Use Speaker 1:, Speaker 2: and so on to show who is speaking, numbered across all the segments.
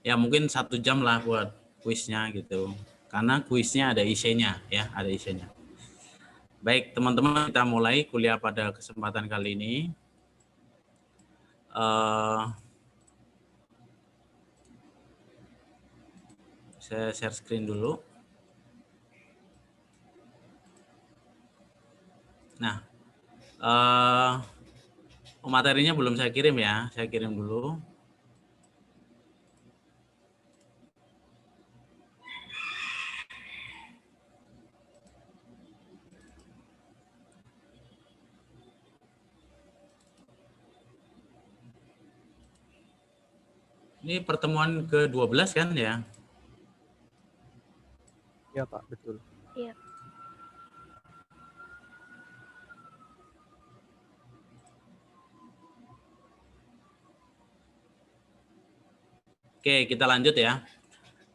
Speaker 1: Ya mungkin 1 jam lah buat kuisnya gitu. Karena kuisnya ada isinya ya, ada isinya. Baik teman-teman, kita mulai kuliah pada kesempatan kali ini. Saya share screen dulu. Nah, materinya belum saya kirim ya, saya kirim dulu. Ini pertemuan ke-12 kan ya?
Speaker 2: Iya Pak, betul.
Speaker 3: Iya.
Speaker 1: Oke, kita lanjut ya.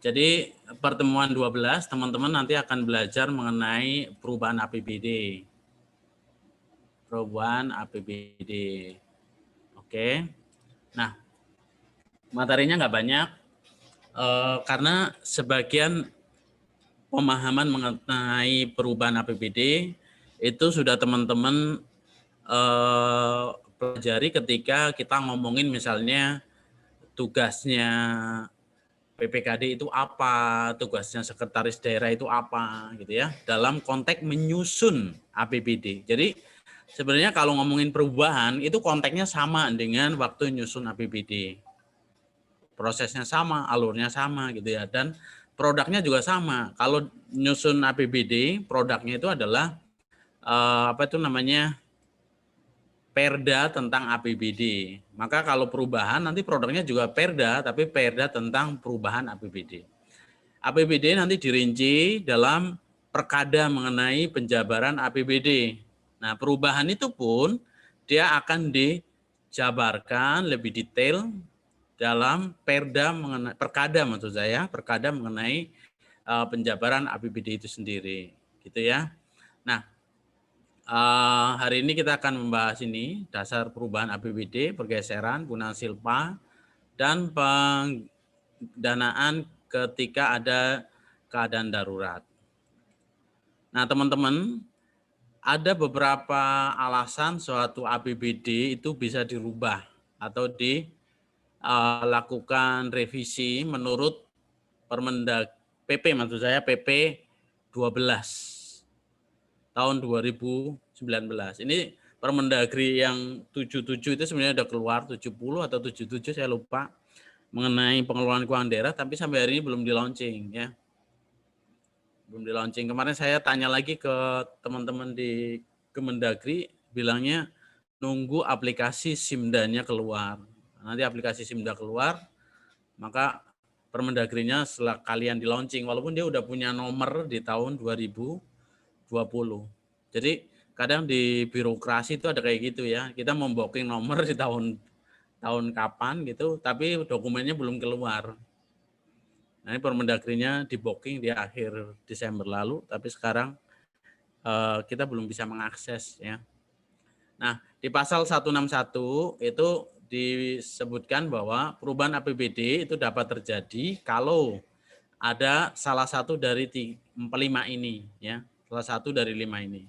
Speaker 1: Jadi pertemuan 12 teman-teman nanti akan belajar mengenai perubahan APBD. Perubahan APBD. Oke. Nah, materinya nggak banyak karena sebagian pemahaman mengenai perubahan APBD itu sudah teman-teman pelajari ketika kita ngomongin misalnya tugasnya PPKD itu apa, tugasnya sekretaris daerah itu apa gitu ya, dalam konteks menyusun APBD. Jadi sebenarnya kalau ngomongin perubahan itu konteksnya sama dengan waktu nyusun APBD. Prosesnya sama, alurnya sama gitu ya, dan produknya juga sama. Kalau nyusun APBD, produknya itu adalah apa itu namanya, perda tentang APBD. Maka kalau perubahan nanti produknya juga perda, tapi perda tentang perubahan APBD. APBD nanti dirinci dalam perkada mengenai penjabaran APBD. Nah, perubahan itu pun dia akan dijabarkan lebih detail dalam perda mengenai perkada, maksud saya perkada mengenai penjabaran APBD itu sendiri, gitu ya. Nah, hari ini kita akan membahas ini dasar perubahan APBD, pergeseran, penggunaan silpa, dan pendanaan ketika ada keadaan darurat. Nah, teman-teman, ada beberapa alasan suatu APBD itu bisa dirubah atau dilakukan revisi menurut Permendag PP, maksud saya PP 12 tahun 2019. Ini Permendagri yang 77 itu sebenarnya udah keluar, 70 atau 77 saya lupa, mengenai pengelolaan keuangan daerah, tapi sampai hari ini belum di launching ya. Belum di launching. Kemarin saya tanya lagi ke teman-teman di Kemendagri, bilangnya nunggu aplikasi Simdanya keluar. Nanti aplikasi Simda keluar, maka Permendagrinya setelah kalian di launching, walaupun dia udah punya nomor di tahun 2020. Jadi kadang di birokrasi itu ada kayak gitu ya, kita membooking nomor di tahun kapan gitu, tapi dokumennya belum keluar. Nah, ini Permendagrinya di booking di akhir Desember lalu, tapi sekarang kita belum bisa mengakses ya. Nah, di pasal 161 itu disebutkan bahwa perubahan APBD itu dapat terjadi kalau ada salah satu dari 5 ini ya, salah satu dari 5 ini.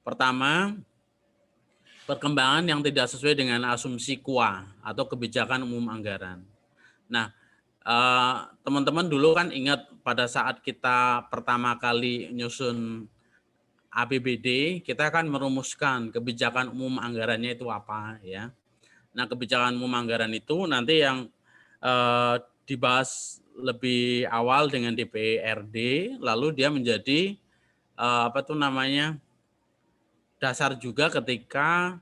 Speaker 1: Pertama, perkembangan yang tidak sesuai dengan asumsi KUA atau kebijakan umum anggaran. Nah, teman-teman dulu kan ingat pada saat kita pertama kali nyusun APBD, kita kan merumuskan kebijakan umum anggarannya itu apa ya. Nah, kebijakan umum anggaran itu nanti yang dibahas lebih awal dengan DPRD, lalu dia menjadi apa tuh namanya, dasar juga ketika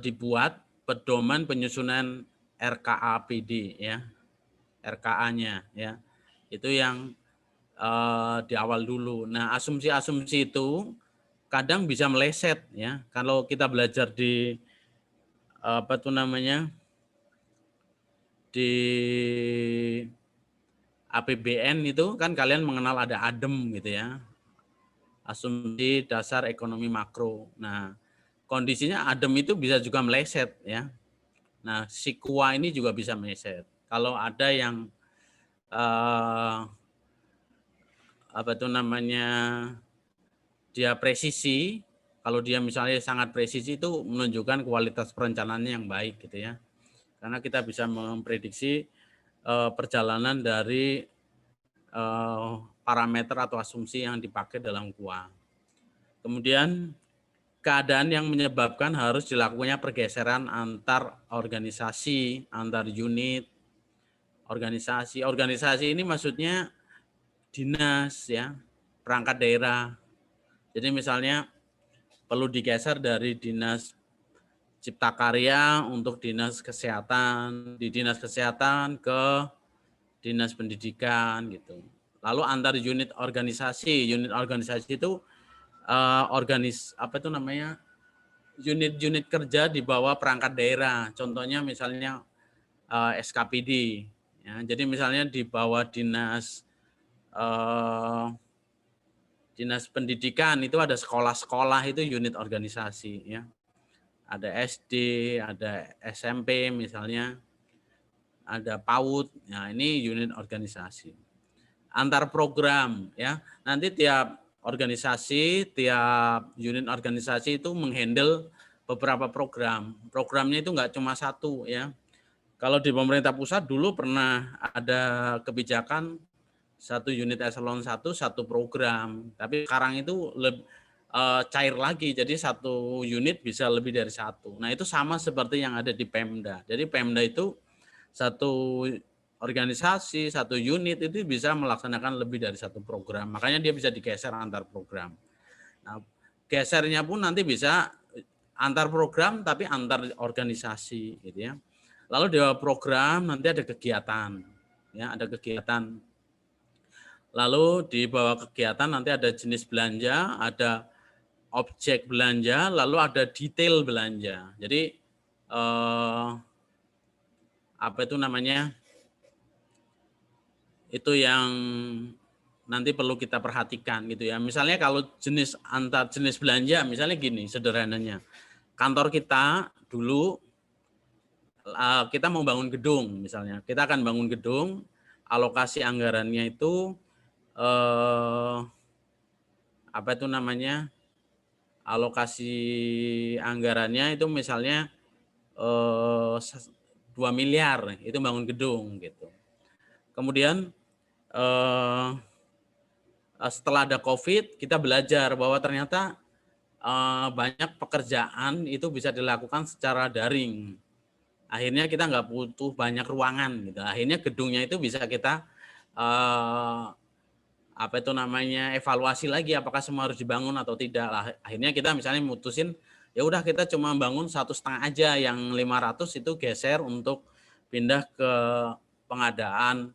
Speaker 1: dibuat pedoman penyusunan RKAPD ya, RKA-nya ya. Itu yang di awal dulu. Nah, asumsi-asumsi itu kadang bisa meleset ya. Kalau kita belajar di apa tuh namanya, di APBN itu kan kalian mengenal ada ADEM gitu ya, asumsi dasar ekonomi makro. Nah, kondisinya ADEM itu bisa juga meleset ya. Nah, si KUA ini juga bisa meleset. Kalau ada yang apa itu namanya, dia presisi, kalau dia misalnya sangat presisi itu menunjukkan kualitas perencanaannya yang baik gitu ya. Karena kita bisa memprediksi perjalanan dari parameter atau asumsi yang dipakai dalam KUA. Kemudian keadaan yang menyebabkan harus dilakukannya pergeseran antar organisasi, antar unit, organisasi. Organisasi ini maksudnya dinas ya, perangkat daerah. Jadi misalnya perlu digeser dari dinas Cipta Karya untuk dinas kesehatan, di dinas kesehatan ke dinas pendidikan gitu. Lalu antar unit organisasi itu apa itu namanya, unit-unit kerja di bawah perangkat daerah. Contohnya misalnya SKPD. Ya, jadi misalnya di bawah dinas pendidikan itu ada sekolah-sekolah, itu unit organisasi ya. Ada SD, ada SMP misalnya, ada PAUD. Nah, ini unit organisasi. Antar program ya. Nanti tiap organisasi, tiap unit organisasi itu menghandle beberapa program. Programnya itu enggak cuma satu ya. Kalau di pemerintah pusat dulu pernah ada kebijakan satu unit eselon 1 program, tapi sekarang itu cair lagi, jadi satu unit bisa lebih dari satu. Nah itu sama seperti yang ada di Pemda. Jadi Pemda itu satu organisasi, satu unit itu bisa melaksanakan lebih dari satu program. Makanya dia bisa digeser antar program. Nah, gesernya pun nanti bisa antar program tapi antar organisasi gitu ya. Lalu di program nanti ada kegiatan. Ya, ada kegiatan. Lalu di bawah kegiatan nanti ada jenis belanja, ada objek belanja, lalu ada detail belanja. Jadi apa itu namanya? Itu yang nanti perlu kita perhatikan gitu ya. Misalnya kalau antar jenis belanja, misalnya gini sederhananya. Kantor kita dulu kita mau bangun gedung misalnya. Kita akan bangun gedung, alokasi anggarannya itu apa itu namanya? Alokasi anggarannya itu misalnya 2 miliar itu bangun gedung gitu. Kemudian setelah ada COVID kita belajar bahwa ternyata banyak pekerjaan itu bisa dilakukan secara daring. Akhirnya kita nggak butuh banyak ruangan gitu. Akhirnya gedungnya itu bisa kita apa itu namanya, evaluasi lagi apakah semua harus dibangun atau tidak. Akhirnya kita misalnya mutusin ya udah kita cuma bangun 1,5 aja, yang 500 itu geser untuk pindah ke pengadaan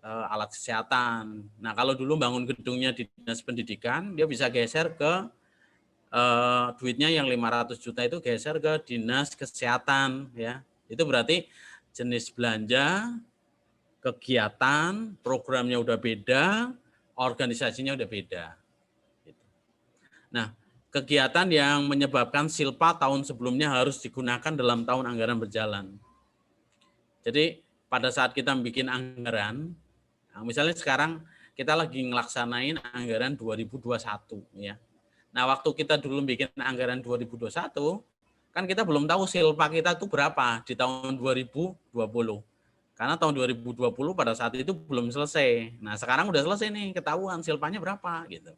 Speaker 1: alat kesehatan. Nah kalau dulu bangun gedungnya di dinas pendidikan, dia bisa geser ke duitnya yang 500 juta itu geser ke dinas kesehatan ya. Itu berarti jenis belanja, kegiatan, programnya udah beda, organisasinya udah beda. Nah, kegiatan yang menyebabkan silpa tahun sebelumnya harus digunakan dalam tahun anggaran berjalan. Jadi pada saat kita bikin anggaran, misalnya sekarang kita lagi ngelaksanain anggaran 2021 ya. Nah, waktu kita dulu bikin anggaran 2021, kan kita belum tahu silpa kita itu berapa di tahun 2020. Karena tahun 2020 pada saat itu belum selesai. Nah, sekarang udah selesai nih, ketahuan silpanya berapa gitu.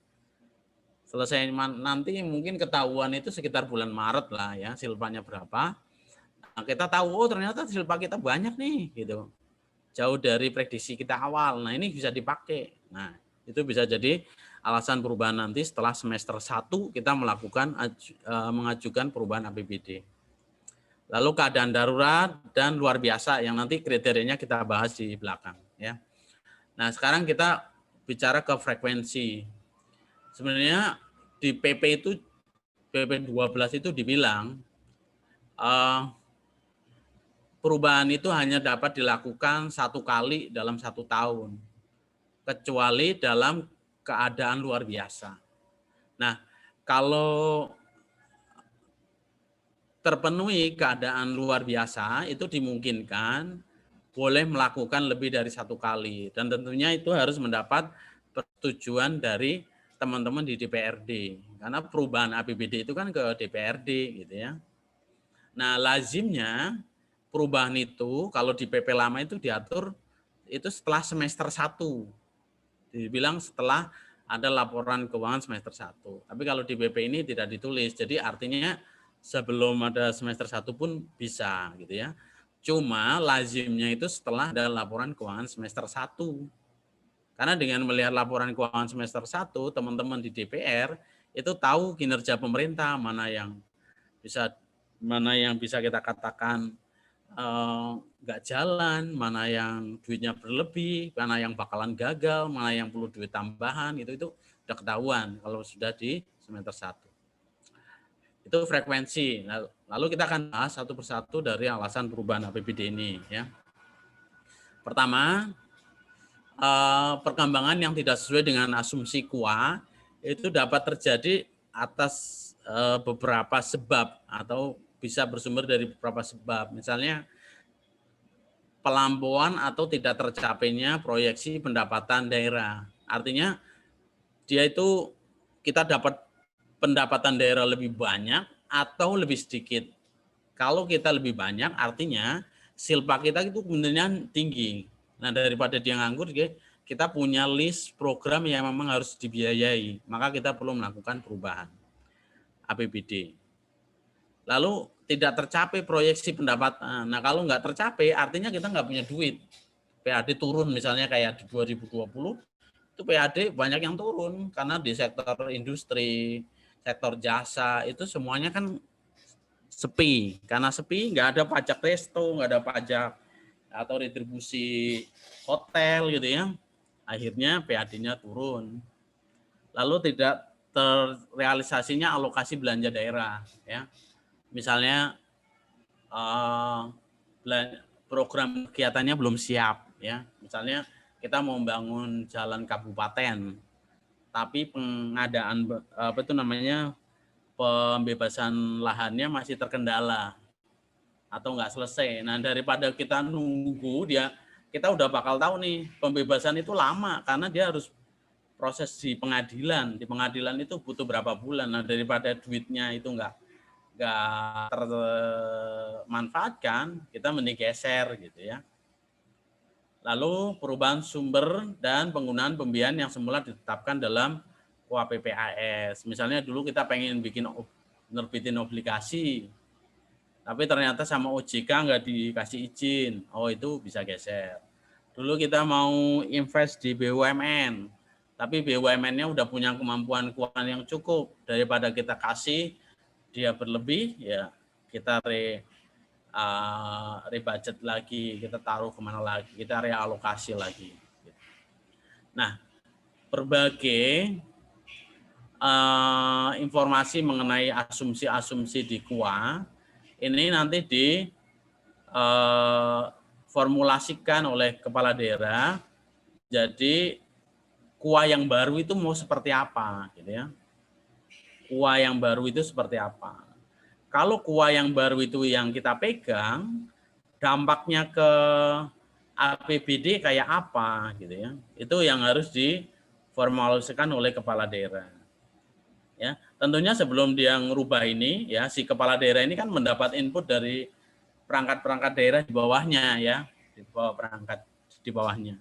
Speaker 1: Selesai nanti mungkin ketahuan itu sekitar bulan Maret lah ya, silpanya berapa. Nah, kita tahu oh ternyata silpa kita banyak nih gitu. Jauh dari prediksi kita awal. Nah, ini bisa dipakai. Nah, itu bisa jadi alasan perubahan nanti setelah semester 1 kita mengajukan perubahan APBD. Lalu keadaan darurat dan luar biasa yang nanti kriterianya kita bahas di belakang ya. Nah, sekarang kita bicara ke frekuensi. Sebenarnya di PP 12 itu dibilang perubahan itu hanya dapat dilakukan 1 kali dalam 1 tahun. Kecuali dalam keadaan luar biasa. Nah, kalau terpenuhi keadaan luar biasa, itu dimungkinkan boleh melakukan lebih dari 1 kali. Dan tentunya itu harus mendapat persetujuan dari teman-teman di DPRD. Karena perubahan APBD itu kan ke DPRD gitu ya. Nah, lazimnya perubahan itu kalau di PP lama itu diatur itu setelah semester 1. Dibilang setelah ada laporan keuangan semester 1. Tapi kalau di BP ini tidak ditulis. Jadi artinya sebelum ada semester 1 pun bisa gitu ya. Cuma lazimnya itu setelah ada laporan keuangan semester 1. Karena dengan melihat laporan keuangan semester 1, teman-teman di DPR itu tahu kinerja pemerintah, mana yang bisa kita katakan nggak jalan, mana yang duitnya berlebih, mana yang bakalan gagal, mana yang perlu duit tambahan, itu udah ketahuan kalau sudah di semester 1. Itu frekuensi. Lalu kita akan bahas satu persatu dari alasan perubahan APBD ini ya. Pertama, perkembangan yang tidak sesuai dengan asumsi KUA itu dapat terjadi atas beberapa sebab atau bisa bersumber dari beberapa sebab. Misalnya pelampauan atau tidak tercapainya proyeksi pendapatan daerah. Artinya dia itu kita dapat pendapatan daerah lebih banyak atau lebih sedikit. Kalau kita lebih banyak artinya silpa kita itu kemudian tinggi. Nah, daripada dia nganggur, kita punya list program yang memang harus dibiayai. Maka kita perlu melakukan perubahan APBD. Lalu tidak tercapai proyeksi pendapatan. Nah, kalau nggak tercapai artinya kita nggak punya duit. PAD turun misalnya kayak di 2020, itu PAD banyak yang turun karena di sektor industri, sektor jasa itu semuanya kan sepi. Karena sepi nggak ada pajak resto, nggak ada pajak atau retribusi hotel gitu ya. Akhirnya PAD-nya turun. Lalu tidak terrealisasinya alokasi belanja daerah ya. Misalnya program kegiatannya belum siap ya. Misalnya kita mau membangun jalan kabupaten, tapi pengadaan pembebasan lahannya masih terkendala atau nggak selesai. Nah, daripada kita nunggu kita udah bakal tahu nih pembebasan itu lama karena dia harus proses di pengadilan. Di pengadilan itu butuh berapa bulan. Nah, daripada duitnya itu nggak termanfaatkan, kita mending geser gitu ya. Lalu perubahan sumber dan penggunaan pembiayaan yang semula ditetapkan dalam KUA PPAS. Misalnya dulu kita pengen nerbitin obligasi, tapi ternyata sama OJK nggak dikasih izin. Oh, itu bisa geser. Dulu kita mau invest di BUMN, tapi BUMN-nya udah punya kemampuan keuangan yang cukup. Daripada kita kasih dia berlebih, ya kita rebudget lagi, kita taruh kemana lagi, kita realokasi lagi. Nah, berbagai informasi mengenai asumsi-asumsi di KUA ini nanti diformulasikan oleh kepala daerah. Jadi KUA yang baru itu mau seperti apa, gitu ya? KUA yang baru itu seperti apa? Kalau KUA yang baru itu yang kita pegang, dampaknya ke APBD kayak apa gitu ya. Itu yang harus diformulasikan oleh kepala daerah. Ya, tentunya sebelum dia ngerubah ini ya si kepala daerah ini kan mendapat input dari perangkat-perangkat daerah di bawahnya ya, di bawah perangkat di bawahnya.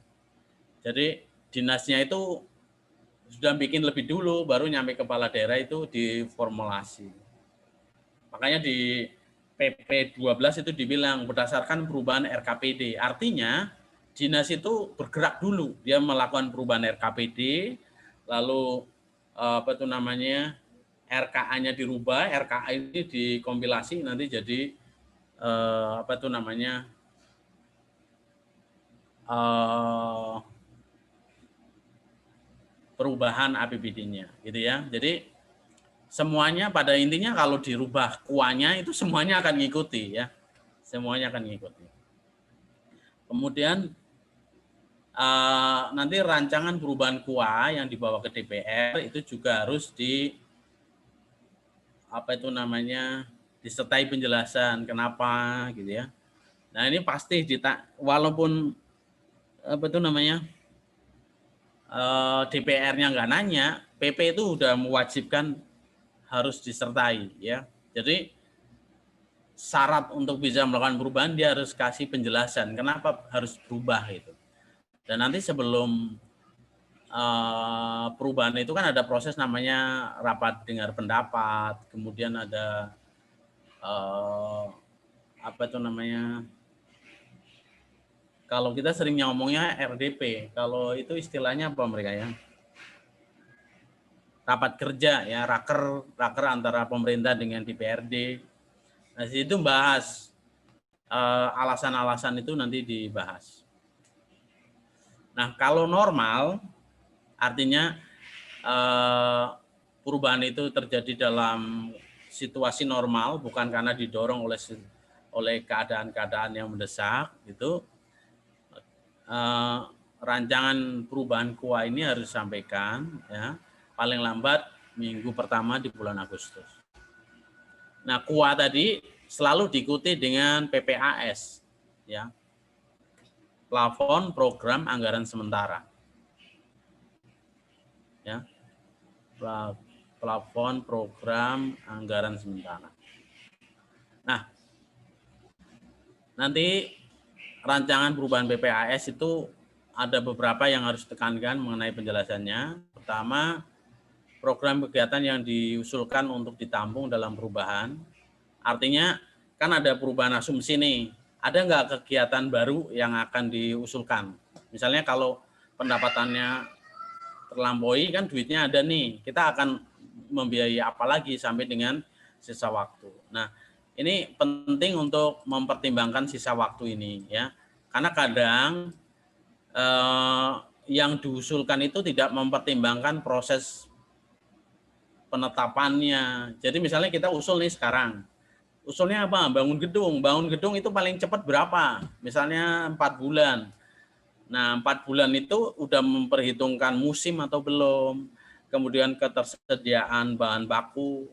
Speaker 1: Jadi dinasnya itu sudah bikin lebih dulu baru nyampe kepala daerah itu diformulasi. Makanya di PP 12 itu dibilang berdasarkan perubahan RKPD. Artinya dinas itu bergerak dulu, dia melakukan perubahan RKPD, lalu RKA-nya dirubah, RKA ini dikompilasi nanti jadi perubahan APBD-nya gitu ya. Jadi semuanya pada intinya kalau dirubah KUA-nya itu semuanya akan ngikuti ya. Semuanya akan ngikuti. Kemudian nanti rancangan perubahan KUA yang dibawa ke DPR itu juga harus disertai penjelasan kenapa gitu ya. Nah ini pasti walaupun apa itu namanya DPR-nya nggak nanya, PP itu udah mewajibkan harus disertai ya. Jadi syarat untuk bisa melakukan perubahan dia harus kasih penjelasan kenapa harus berubah itu. Dan nanti sebelum perubahan itu kan ada proses namanya rapat dengar pendapat, kemudian ada apa itu namanya, kalau kita sering ngomongnya RDP, kalau itu istilahnya apa mereka ya? Rapat kerja ya, raker antara pemerintah dengan DPRD. Nah, situ bahas alasan-alasan itu nanti dibahas. Nah, kalau normal artinya perubahan itu terjadi dalam situasi normal, bukan karena didorong oleh keadaan-keadaan yang mendesak gitu. Rancangan perubahan KUA ini harus disampaikan ya paling lambat minggu pertama di bulan Agustus. Nah, KUA tadi selalu diikuti dengan PPAS ya. Plafon program anggaran sementara. Ya. Plafon program anggaran sementara. Nah, nanti rancangan perubahan PPAS itu ada beberapa yang harus ditekankan mengenai penjelasannya. Pertama, program kegiatan yang diusulkan untuk ditampung dalam perubahan. Artinya kan ada perubahan asumsi nih. Ada nggak kegiatan baru yang akan diusulkan? Misalnya kalau pendapatannya terlampaui kan duitnya ada nih. Kita akan membiayai apa lagi sampai dengan sisa waktu. Nah, ini penting untuk mempertimbangkan sisa waktu ini ya. Karena kadang yang diusulkan itu tidak mempertimbangkan proses penetapannya. Jadi misalnya kita usul nih sekarang. Usulnya apa? Bangun gedung. Bangun gedung itu paling cepat berapa? Misalnya 4 bulan. Nah, 4 bulan itu udah memperhitungkan musim atau belum, kemudian ketersediaan bahan baku,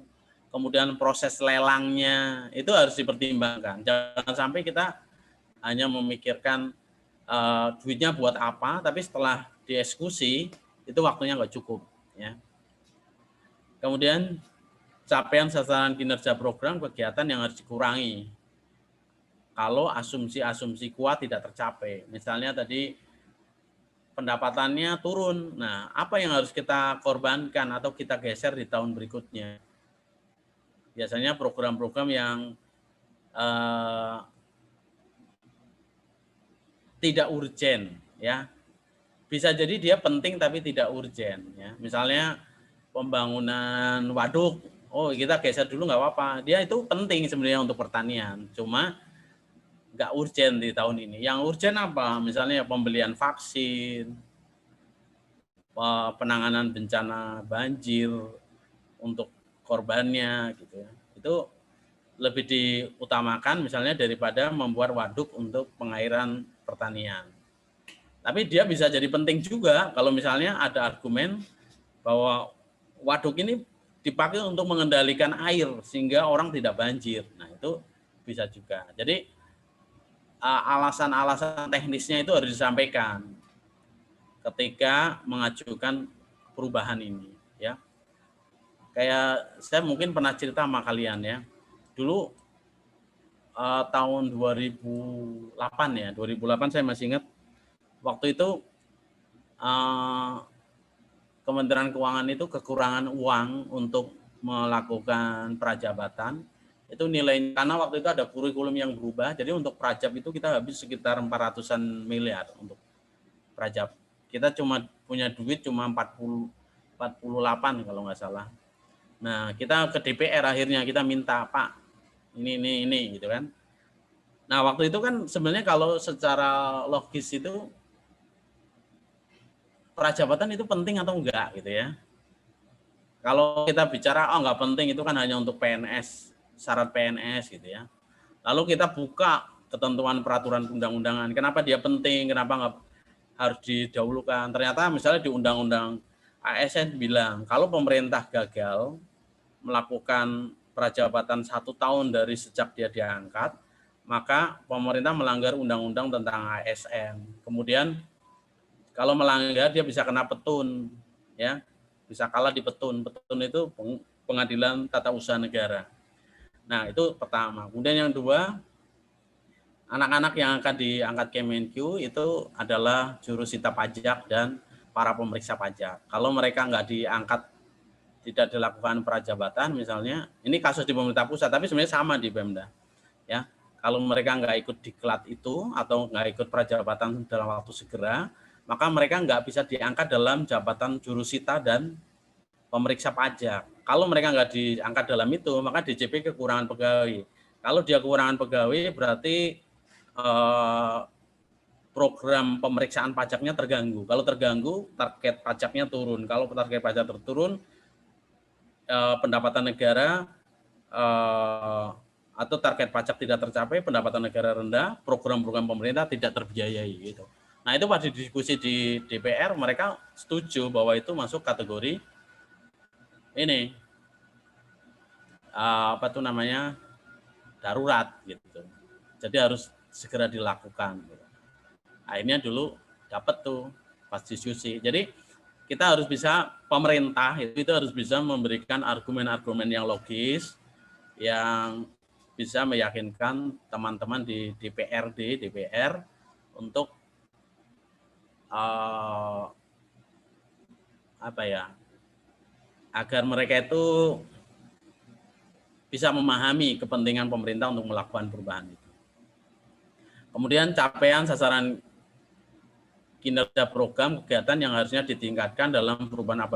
Speaker 1: kemudian proses lelangnya, itu harus dipertimbangkan. Jangan sampai kita hanya memikirkan duitnya buat apa, tapi setelah dieksekusi, itu waktunya nggak cukup. Ya. Kemudian capaian sasaran kinerja program kegiatan yang harus dikurangi kalau asumsi-asumsi kuat tidak tercapai. Misalnya tadi pendapatannya turun. Nah, apa yang harus kita korbankan atau kita geser di tahun berikutnya? Biasanya program-program yang tidak urgen, ya. Bisa jadi dia penting tapi tidak urgen, ya. Misalnya pembangunan waduk, oh kita geser dulu nggak apa-apa. Dia itu penting sebenarnya untuk pertanian, cuma nggak urgen di tahun ini. Yang urgen apa? Misalnya pembelian vaksin, penanganan bencana banjir untuk korbannya gitu ya. Itu lebih diutamakan misalnya daripada membuat waduk untuk pengairan pertanian. Tapi dia bisa jadi penting juga kalau misalnya ada argumen bahwa waduk ini dipakai untuk mengendalikan air sehingga orang tidak banjir. Nah, itu bisa juga. Jadi alasan-alasan teknisnya itu harus disampaikan ketika mengajukan perubahan ini ya. Kayak saya mungkin pernah cerita sama kalian ya. Dulu tahun 2008 ya, 2008 saya masih ingat waktu itu Kementerian Keuangan itu kekurangan uang untuk melakukan prajabatan. Itu nilainya karena waktu itu ada kurikulum yang berubah. Jadi untuk prajab itu kita habis sekitar 400-an miliar untuk prajab. Kita cuma punya duit cuma 48 kalau nggak salah. Nah, kita ke DPR akhirnya kita minta, Pak, ini gitu kan. Nah, waktu itu kan sebenarnya kalau secara logis itu prajabatan itu penting atau enggak gitu ya. Kalau kita bicara nggak penting itu kan hanya untuk PNS, syarat PNS gitu ya. Lalu kita buka ketentuan peraturan undang-undangan. Kenapa dia penting? Kenapa nggak harus didahulukan? Ternyata misalnya di Undang-Undang ASN bilang kalau pemerintah gagal melakukan prajabatan 1 tahun dari sejak dia diangkat, maka pemerintah melanggar undang-undang tentang ASN. Kemudian kalau melanggar dia bisa kena petun, ya, bisa kalah di petun. Petun itu pengadilan tata usaha negara. Nah, itu pertama. Kemudian yang kedua, anak-anak yang akan diangkat Kemenq itu adalah jurusita pajak dan para pemeriksa pajak. Kalau mereka nggak diangkat, tidak dilakukan prajabatan misalnya, ini kasus di pemerintah pusat, tapi sebenarnya sama di Pemda. Ya, kalau mereka nggak ikut diklat itu atau nggak ikut prajabatan dalam waktu segera, maka mereka nggak bisa diangkat dalam jabatan jurusita dan pemeriksa pajak. Kalau mereka nggak diangkat dalam itu, maka DJP kekurangan pegawai. Kalau dia kekurangan pegawai, berarti program pemeriksaan pajaknya terganggu. Kalau terganggu, target pajaknya turun. Kalau target pajak terturun, pendapatan negara atau target pajak tidak tercapai, pendapatan negara rendah, program-program pemerintah tidak terbiayai gitu. Nah, itu pada diskusi di DPR mereka setuju bahwa itu masuk kategori ini apa tuh namanya darurat gitu. Jadi harus segera dilakukan. Gitu. Akhirnya dulu dapat tuh pas diskusi. Jadi kita harus bisa, pemerintah itu harus bisa memberikan argumen-argumen yang logis, yang bisa meyakinkan teman-teman di DPRD, DPR untuk apa ya, agar mereka itu bisa memahami kepentingan pemerintah untuk melakukan perubahan itu. Kemudian capaian sasaran kinerja program kegiatan yang harusnya ditingkatkan dalam perubahan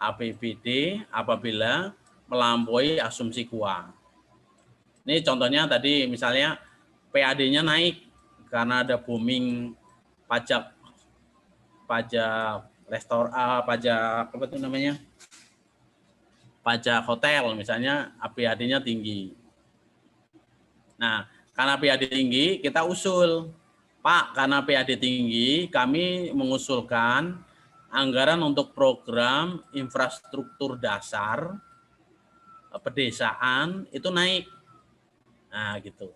Speaker 1: APBD apabila melampaui asumsi KUA. Ini contohnya tadi misalnya PAD-nya naik karena ada booming pajak pajak apa itu namanya? Pajak hotel misalnya PAD-nya tinggi. Nah, karena PAD tinggi kita usul, Pak, karena PAD tinggi kami mengusulkan anggaran untuk program infrastruktur dasar pedesaan itu naik. Nah, gitu.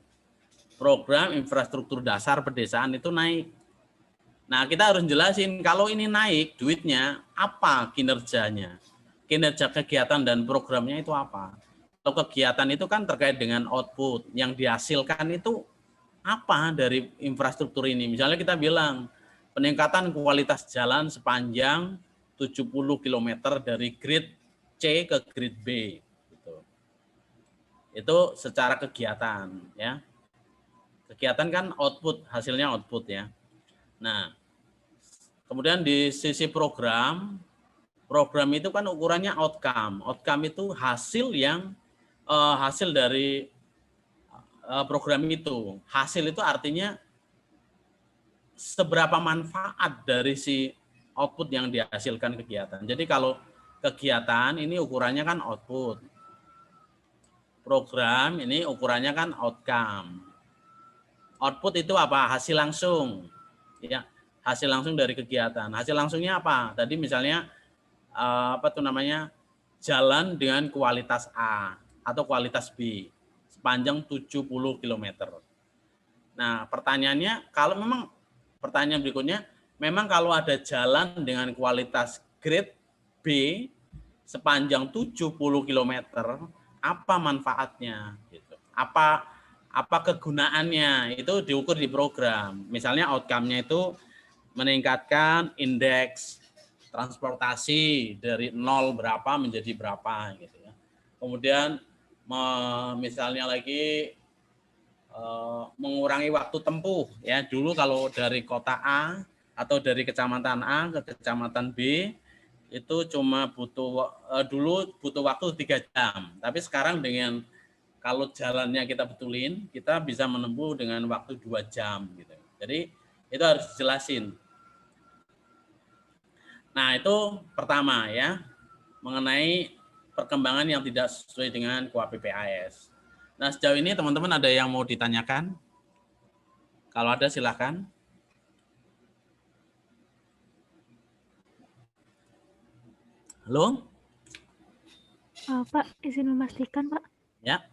Speaker 1: Program infrastruktur dasar pedesaan itu naik. Nah, kita harus jelasin kalau ini naik duitnya, apa kinerjanya? Kinerja kegiatan dan programnya itu apa? Kalau kegiatan itu kan terkait dengan output, yang dihasilkan itu apa dari infrastruktur ini? Misalnya kita bilang peningkatan kualitas jalan sepanjang 70 km dari grade C ke grade B. Gitu. Itu secara kegiatan, ya. Kegiatan kan output, hasilnya output ya. Nah, kemudian di sisi program itu kan ukurannya outcome. Outcome itu hasil yang hasil dari program itu. Hasil itu artinya seberapa manfaat dari si output yang dihasilkan kegiatan. Jadi kalau kegiatan ini ukurannya kan output. Program ini ukurannya kan outcome. Output itu apa? Hasil langsung. Ya, hasil langsung dari kegiatan. Hasil langsungnya apa? Tadi misalnya apa tuh namanya? Jalan dengan kualitas A atau kualitas B sepanjang 70 km. Nah, pertanyaannya kalau memang pertanyaan berikutnya, memang kalau ada jalan dengan kualitas grade B sepanjang 70 km, apa manfaatnya gitu. Apa kegunaannya itu diukur di program. Misalnya outcome-nya itu meningkatkan indeks transportasi dari 0 berapa menjadi berapa gitu ya. Kemudian misalnya lagi mengurangi waktu tempuh ya. Dulu kalau dari kota A atau dari kecamatan A ke kecamatan B itu cuma dulu butuh waktu 3 jam. Tapi sekarang dengan kalau jalannya kita betulin, kita bisa menempuh dengan waktu 2 jam gitu. Jadi itu harus dijelasin. Nah, itu pertama ya, mengenai perkembangan yang tidak sesuai dengan KUA PPAS. Nah, sejauh ini teman-teman ada yang mau ditanyakan? Kalau ada silakan. Halo?
Speaker 2: Pak, izin memastikan, Pak.
Speaker 1: Ya.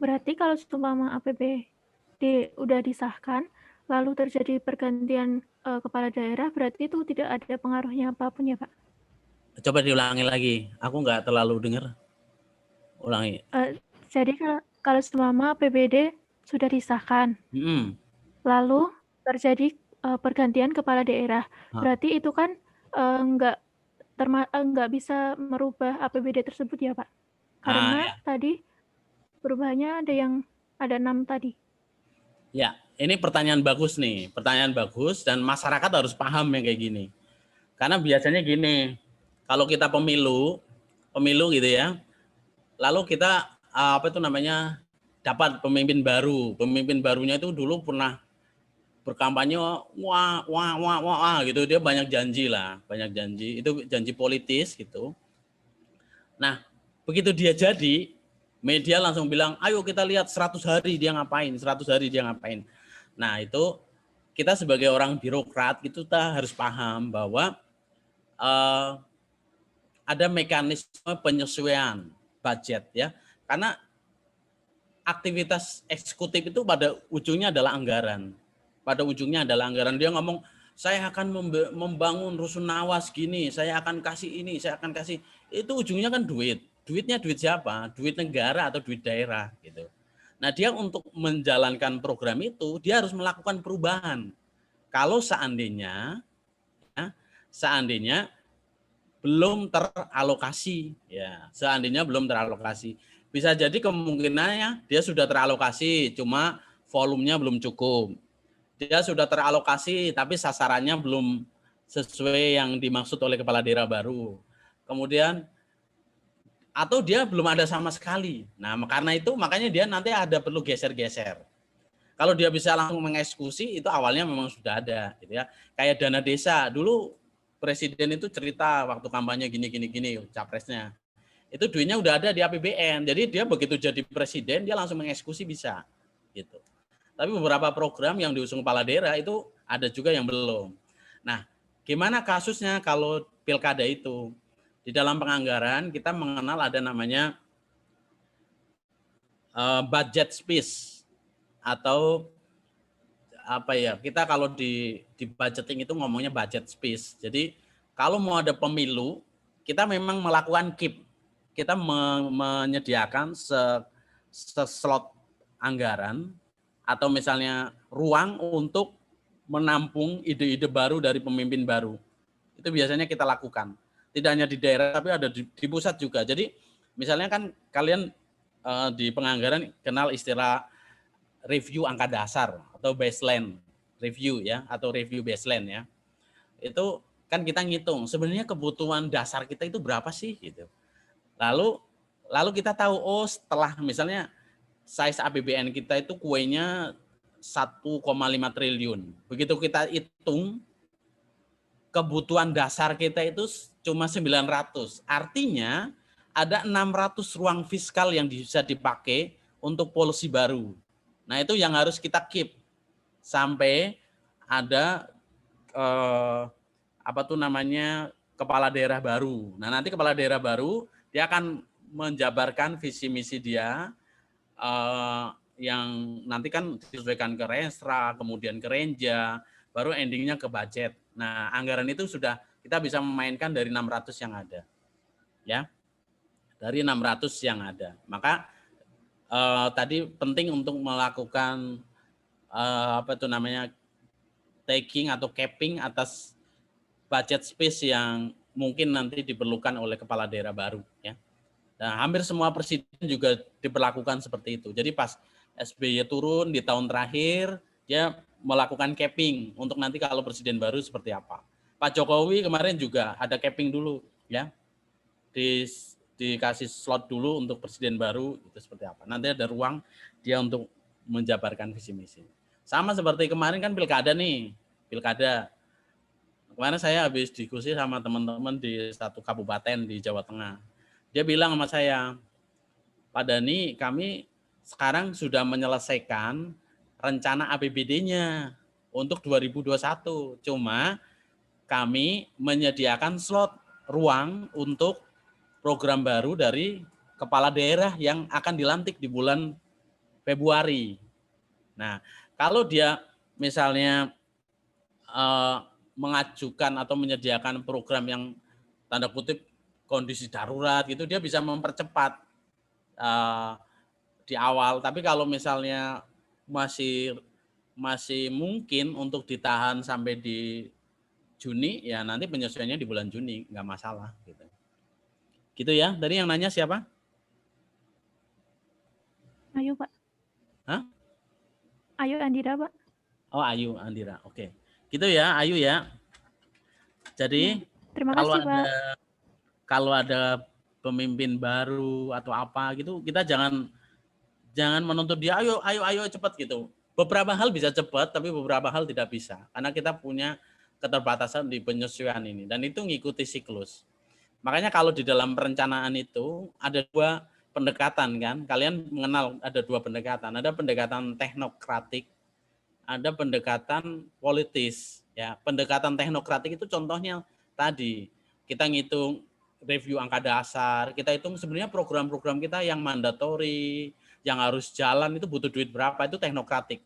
Speaker 2: Berarti kalau seumpama APBD udah disahkan, lalu terjadi pergantian kepala daerah, berarti itu tidak ada pengaruhnya apapun ya Pak?
Speaker 1: Coba diulangi lagi, aku nggak terlalu dengar. Ulangi.
Speaker 2: Jadi kalau seumpama APBD sudah disahkan, lalu terjadi pergantian kepala daerah, berarti itu kan nggak bisa merubah APBD tersebut ya Pak? Karena
Speaker 1: Ya.
Speaker 2: tadi perubahannya ada 6 tadi.
Speaker 1: Ya, ini pertanyaan bagus nih, pertanyaan bagus dan masyarakat harus paham yang kayak gini. Karena biasanya gini, kalau kita pemilu gitu ya, lalu kita dapat pemimpin baru. Pemimpin barunya itu dulu pernah berkampanye wah gitu, dia banyak janji lah, banyak janji, itu janji politis gitu. Nah, begitu dia jadi, media langsung bilang, ayo kita lihat 100 hari dia ngapain, 100 hari dia ngapain. Nah, itu kita sebagai orang birokrat itu kita harus paham bahwa ada mekanisme penyesuaian budget ya. Karena aktivitas eksekutif itu pada ujungnya adalah anggaran. Pada ujungnya adalah anggaran. Dia ngomong, saya akan membangun rusunawa segini, saya akan kasih ini, saya akan kasih. Itu ujungnya kan duit. Duitnya duit siapa? Duit negara atau duit daerah gitu. Nah, dia untuk menjalankan program itu, dia harus melakukan perubahan. Kalau seandainya belum teralokasi, ya, seandainya belum teralokasi. Bisa jadi kemungkinannya dia sudah teralokasi, cuma volumenya belum cukup. Dia sudah teralokasi, tapi sasarannya belum sesuai yang dimaksud oleh kepala daerah baru. Kemudian, atau dia belum ada sama sekali. Nah, karena itu makanya dia nanti ada perlu geser-geser. Kalau dia bisa langsung mengeksekusi, itu awalnya memang sudah ada, gitu ya. Kayak dana desa, dulu presiden itu cerita waktu kampanye gini, capresnya. Itu duitnya udah ada di APBN, jadi dia begitu jadi presiden, dia langsung mengeksekusi bisa. Gitu. Tapi beberapa program yang diusung kepala daerah itu ada juga yang belum. Nah, gimana kasusnya kalau pilkada itu? Di dalam penganggaran kita mengenal ada namanya budget space atau apa ya, kita kalau di budgeting itu ngomongnya budget space. Jadi kalau mau ada pemilu, kita memang melakukan keep. Kita menyediakan slot anggaran atau misalnya ruang untuk menampung ide-ide baru dari pemimpin baru. Itu biasanya kita lakukan. Tidak hanya di daerah, tapi ada di pusat juga. Jadi misalnya kan kalian di penganggaran kenal istilah review angka dasar atau baseline review ya, atau review baseline ya. Itu kan kita ngitung sebenarnya kebutuhan dasar kita itu berapa sih gitu. Lalu kita tahu, oh setelah misalnya size APBN kita itu kuenya 1,5 triliun. Begitu kita hitung kebutuhan dasar kita itu cuma 900. Artinya ada 600 ruang fiskal yang bisa dipakai untuk polusi baru. Nah, itu yang harus kita keep sampai ada kepala daerah baru. Nah, nanti kepala daerah baru dia akan menjabarkan visi misi dia yang nanti kan disesuaikan ke Resra, kemudian ke Renja, baru endingnya ke budget. Nah, anggaran itu sudah kita bisa memainkan dari 600 yang ada. Ya. Dari 600 yang ada. Maka tadi penting untuk melakukan taking atau capping atas budget space yang mungkin nanti diperlukan oleh kepala daerah baru ya. Nah, hampir semua presiden juga diperlakukan seperti itu. Jadi pas SBY turun di tahun terakhir, dia melakukan capping untuk nanti kalau presiden baru seperti apa. Pak Jokowi kemarin juga ada capping dulu ya. Dikasih slot dulu untuk presiden baru itu seperti apa. Nanti ada ruang dia untuk menjabarkan visi misi. Sama seperti kemarin kan pilkada nih, pilkada. Kemarin saya habis diskusi sama teman-teman di satu kabupaten di Jawa Tengah. Dia bilang sama saya, Pak Dhani, kami sekarang sudah menyelesaikan rencana APBD-nya untuk 2021. Cuma kami menyediakan slot ruang untuk program baru dari kepala daerah yang akan dilantik di bulan Februari. Nah, kalau dia misalnya mengajukan atau menyediakan program yang tanda kutip kondisi darurat gitu, dia bisa mempercepat di awal. Tapi kalau misalnya masih mungkin untuk ditahan sampai di Juni, ya nanti penyesuaiannya di bulan Juni, nggak masalah gitu. Gitu ya. Tadi yang nanya siapa?
Speaker 2: Ayu, Pak.
Speaker 1: Hah?
Speaker 2: Ayu Andira, Pak.
Speaker 1: Oh, Ayu Andira. Oke. Gitu ya, Ayu ya. Jadi
Speaker 2: Ya. Terima
Speaker 1: kalau
Speaker 2: kasih,
Speaker 1: ada
Speaker 2: Pak.
Speaker 1: kalau ada pemimpin baru atau apa gitu, kita jangan menuntut dia ayo cepat gitu. Beberapa hal bisa cepat, tapi beberapa hal tidak bisa karena kita punya keterbatasan di penyesuaian ini dan itu ngikuti siklus. Makanya kalau di dalam perencanaan itu ada dua pendekatan kan. Kalian mengenal ada dua pendekatan. Ada pendekatan teknokratik, ada pendekatan politis. Ya, pendekatan teknokratik itu contohnya tadi kita ngitung review angka dasar, kita hitung sebenarnya program-program kita yang mandatori, yang harus jalan itu butuh duit berapa, itu teknokratik.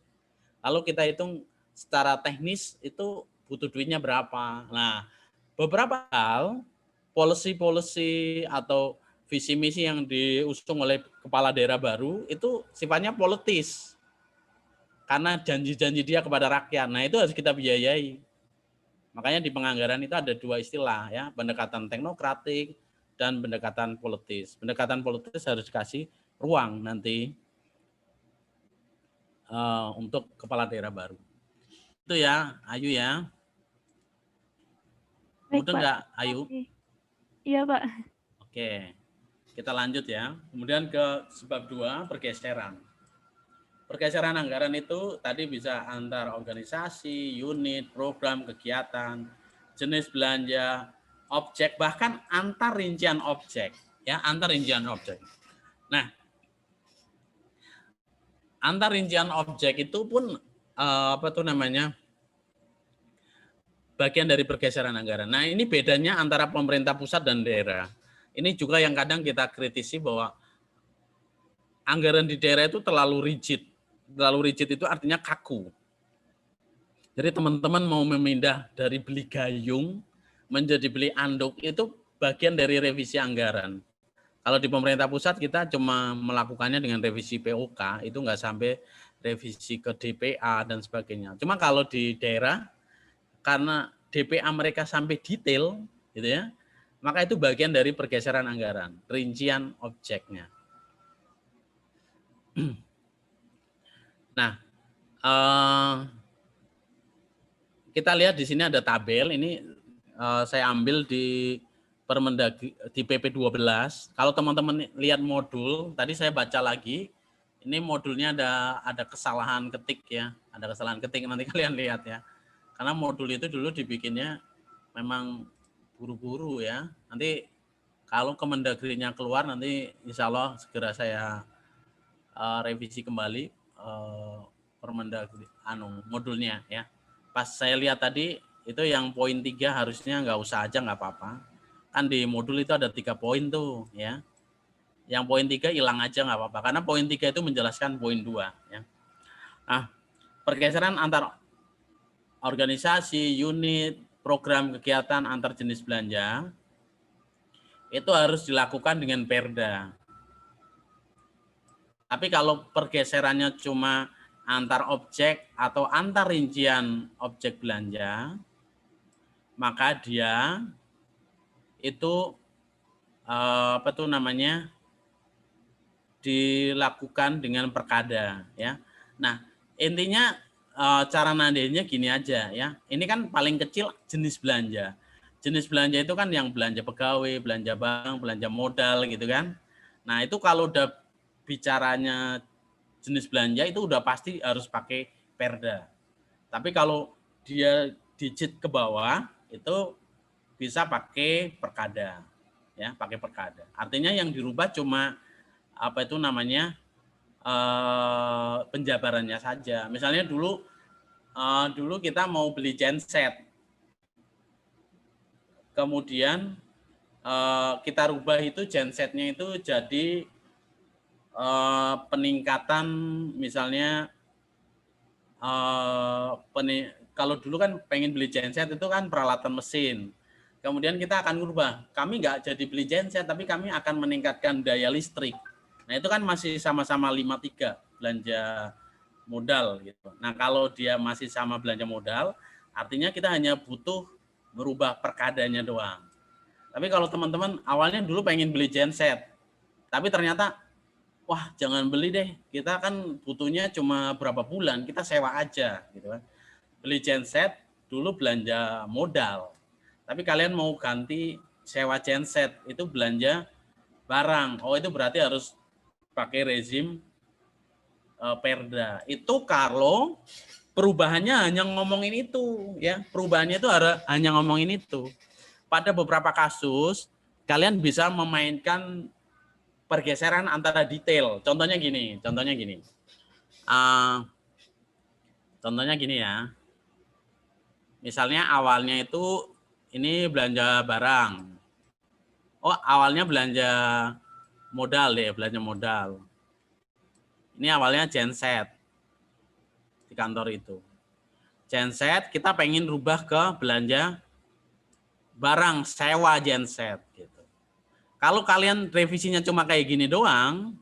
Speaker 1: Lalu kita hitung secara teknis itu butuh duitnya berapa. Nah, beberapa hal policy atau visi misi yang diusung oleh kepala daerah baru itu sifatnya politis karena janji-janji dia kepada rakyat. Nah, itu harus kita biayai. Makanya di penganggaran itu ada dua istilah ya, pendekatan teknokratik dan pendekatan politis. Pendekatan politis harus dikasih ruang nanti untuk kepala daerah baru. Itu ya, Ayu ya.
Speaker 2: Baik,
Speaker 1: Mudah
Speaker 2: Pak.
Speaker 1: nggak, Ayu?
Speaker 2: Iya, Pak.
Speaker 1: Oke, kita lanjut ya. Kemudian ke sebab 2, pergeseran. Pergeseran anggaran itu tadi bisa antar organisasi, unit, program, kegiatan, jenis belanja, objek, bahkan antar rincian objek. Ya, antar rincian objek. Nah, antar rincian objek itu pun bagian dari pergeseran anggaran. Nah, ini bedanya antara pemerintah pusat dan daerah. Ini juga yang kadang kita kritisi bahwa anggaran di daerah itu terlalu rigid. Terlalu rigid itu artinya kaku. Jadi teman-teman mau memindah dari beli gayung menjadi beli anduk itu bagian dari revisi anggaran. Kalau di pemerintah pusat kita cuma melakukannya dengan revisi POK, itu nggak sampai revisi ke DPA dan sebagainya. Cuma kalau di daerah, karena DPA mereka sampai detail, gitu ya, maka itu bagian dari pergeseran anggaran, rincian objeknya. Nah, kita lihat di sini ada tabel. Ini saya ambil di Permendagri di PP 12. Kalau teman-teman lihat modul, tadi saya baca lagi. Ini modulnya ada kesalahan ketik ya, ada kesalahan ketik nanti kalian lihat ya. Karena modul itu dulu dibikinnya memang buru-buru ya. Nanti kalau Kemendagrinya keluar nanti insya Allah segera saya revisi kembali Permendagri modulnya ya. Pas saya lihat tadi itu yang poin 3 harusnya nggak usah aja nggak apa-apa. Kan di modul itu ada 3 poin tuh ya. Yang poin 3 hilang aja nggak apa-apa karena poin 3 itu menjelaskan poin 2 ya. Nah, pergeseran antar organisasi, unit, program kegiatan antar jenis belanja itu harus dilakukan dengan Perda. Tapi kalau pergeserannya cuma antar objek atau antar rincian objek belanja, maka dia itu dilakukan dengan perkada ya. Nah, intinya cara nandainya gini aja ya. Ini kan paling kecil jenis belanja. Jenis belanja itu kan yang belanja pegawai, belanja bank, belanja modal gitu kan. Nah, itu kalau udah bicaranya jenis belanja itu udah pasti harus pakai Perda. Tapi kalau dia digit ke bawah itu bisa pakai perkada. Ya, pakai perkada. Artinya yang dirubah cuma penjabarannya saja. Misalnya dulu kita mau beli genset. Kemudian kita rubah itu gensetnya itu jadi peningkatan misalnya kalau dulu kan pengen beli genset itu kan peralatan mesin. Kemudian kita akan merubah, kami nggak jadi beli genset, tapi kami akan meningkatkan daya listrik. Nah itu kan masih sama-sama 53 belanja modal gitu. Nah kalau dia masih sama belanja modal, artinya kita hanya butuh merubah perkadanya doang. Tapi kalau teman-teman awalnya dulu pengen beli genset, tapi ternyata wah jangan beli deh, kita kan butuhnya cuma berapa bulan, kita sewa aja gitu kan. Beli genset dulu belanja modal, tapi kalian mau ganti sewa genset itu belanja barang. Oh itu berarti harus pakai rezim perda. Itu kalau perubahannya hanya ngomongin itu ya, perubahannya itu hanya ngomongin itu. Pada beberapa kasus kalian bisa memainkan pergeseran antara detail. Contohnya gini. Contohnya gini ya. Misalnya awalnya itu ini belanja barang. Oh, awalnya belanja modal deh, belanja modal. Ini awalnya genset di kantor itu. Genset kita pengen rubah ke belanja barang sewa genset gitu. Kalau kalian revisinya cuma kayak gini doang,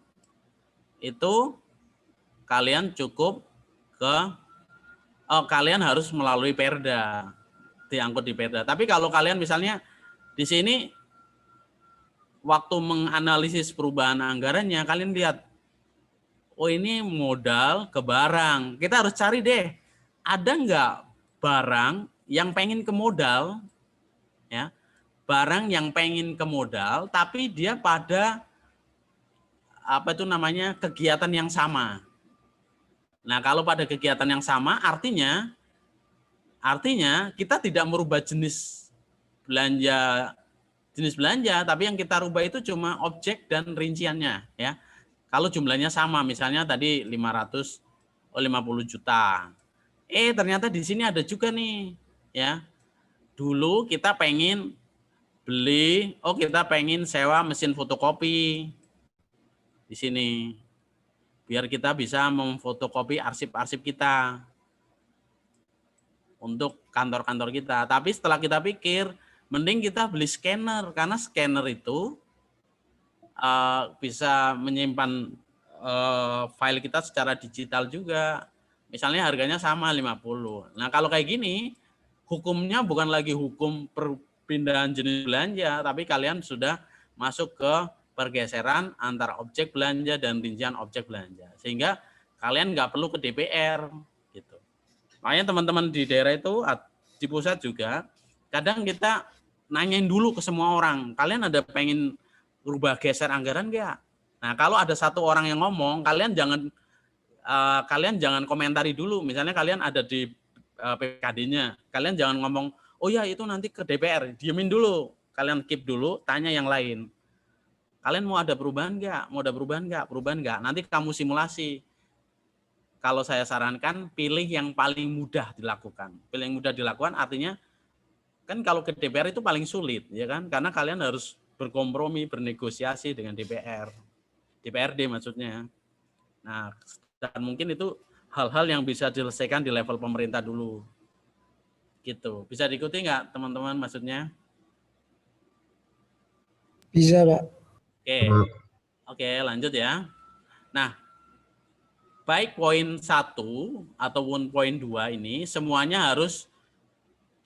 Speaker 1: itu kalian cukup ke kalian harus melalui perda, diangkut di perda. Tapi kalau kalian misalnya di sini waktu menganalisis perubahan anggarannya, kalian lihat, oh ini modal ke barang. Kita harus cari deh, ada nggak barang yang pengen ke modal, ya, barang yang pengen ke modal, tapi dia pada apa itu namanya kegiatan yang sama. Nah kalau pada kegiatan yang sama, artinya kita tidak merubah jenis belanja, tapi yang kita rubah itu cuma objek dan rinciannya ya. Kalau jumlahnya sama, misalnya tadi 50 juta. Ternyata di sini ada juga nih ya. Dulu kita pengen beli, kita pengen sewa mesin fotokopi di sini. Biar kita bisa memfotokopi arsip-arsip kita untuk kantor-kantor kita. Tapi setelah kita pikir, mending kita beli scanner karena scanner itu bisa menyimpan file kita secara digital juga. Misalnya harganya sama 50. Nah, kalau kayak gini, hukumnya bukan lagi hukum perpindahan jenis belanja, tapi kalian sudah masuk ke pergeseran antara objek belanja dan rincian objek belanja. Sehingga kalian nggak perlu ke DPR gitu. Makanya teman-teman di daerah itu di pusat juga kadang kita nanyain dulu ke semua orang, kalian ada pengen berubah geser anggaran nggak? Nah kalau ada satu orang yang ngomong, kalian jangan komentari dulu. Misalnya kalian ada di PKD-nya, kalian jangan ngomong, oh ya itu nanti ke DPR, diemin dulu, kalian keep dulu, tanya yang lain. Kalian mau ada perubahan nggak? Perubahan nggak? Nanti kamu simulasi. Kalau saya sarankan pilih yang paling mudah dilakukan. Pilih yang mudah dilakukan artinya kan kalau ke DPR itu paling sulit ya kan, karena kalian harus berkompromi, bernegosiasi dengan DPRD maksudnya. Nah, dan mungkin itu hal-hal yang bisa diselesaikan di level pemerintah dulu. Gitu. Bisa diikuti nggak teman-teman maksudnya?
Speaker 3: Bisa, Pak.
Speaker 1: Oke, lanjut ya. Nah, baik poin 1 ataupun poin 2 ini semuanya harus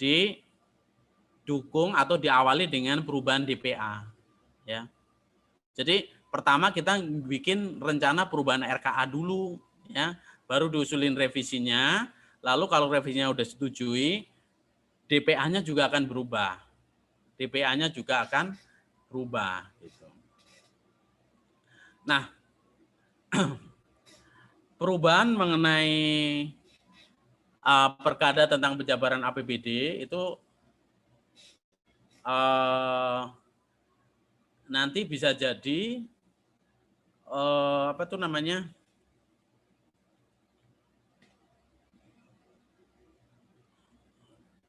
Speaker 1: didukung atau diawali dengan perubahan DPA. Ya. Jadi pertama kita bikin rencana perubahan RKA dulu, ya, baru diusulin revisinya. Lalu kalau revisinya udah setujui, DPA-nya juga akan berubah. DPA-nya juga akan berubah. Gitu. Nah, perubahan mengenai perkada tentang penjabaran APBD itu nanti bisa jadi apa tuh namanya?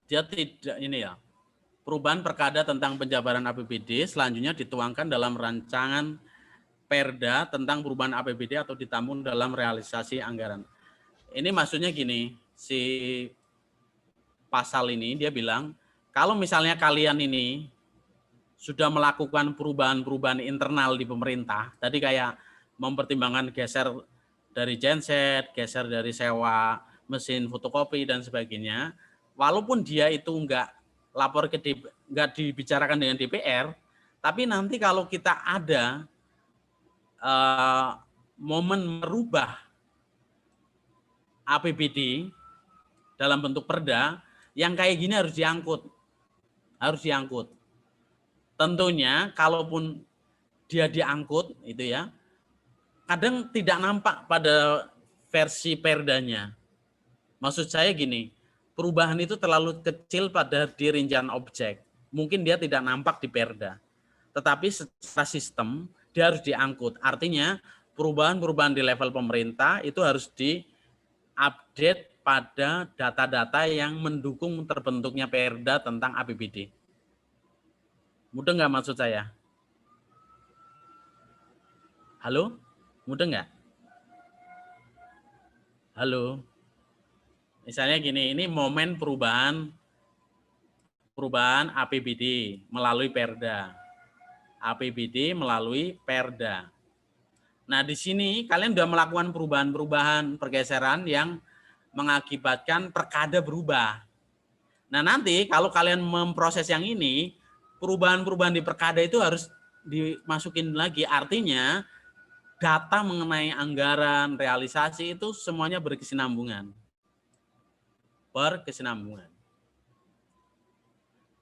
Speaker 1: Dia tidak ini ya. perubahan perkada tentang penjabaran APBD selanjutnya dituangkan dalam rancangan Perda tentang perubahan APBD atau ditampung dalam realisasi anggaran. Ini maksudnya gini, si pasal ini dia bilang, kalau misalnya kalian ini sudah melakukan perubahan-perubahan internal di pemerintah, tadi kayak mempertimbangkan geser dari genset, geser dari sewa mesin fotokopi dan sebagainya, walaupun dia itu enggak lapor ke enggak dibicarakan dengan DPR, tapi nanti kalau kita ada momen merubah APBD dalam bentuk perda, yang kayak gini harus diangkut. Tentunya kalaupun dia diangkut itu ya, kadang tidak nampak pada versi perdanya. Maksud saya gini, perubahan itu terlalu kecil pada di rincian objek. Mungkin dia tidak nampak di perda. Tetapi secara sistem dia harus diangkut. Artinya perubahan-perubahan di level pemerintah itu harus diupdate pada data-data yang mendukung terbentuknya perda tentang APBD. Mudah nggak maksud saya? Halo? Mudah nggak? Halo? Misalnya gini, ini momen perubahan APBD melalui perda. APBD melalui perda. Nah, di sini kalian sudah melakukan perubahan-perubahan pergeseran yang mengakibatkan perkada berubah. Nah, nanti kalau kalian memproses yang ini, perubahan-perubahan di perkada itu harus dimasukin lagi. Artinya data mengenai anggaran, realisasi itu semuanya berkesinambungan.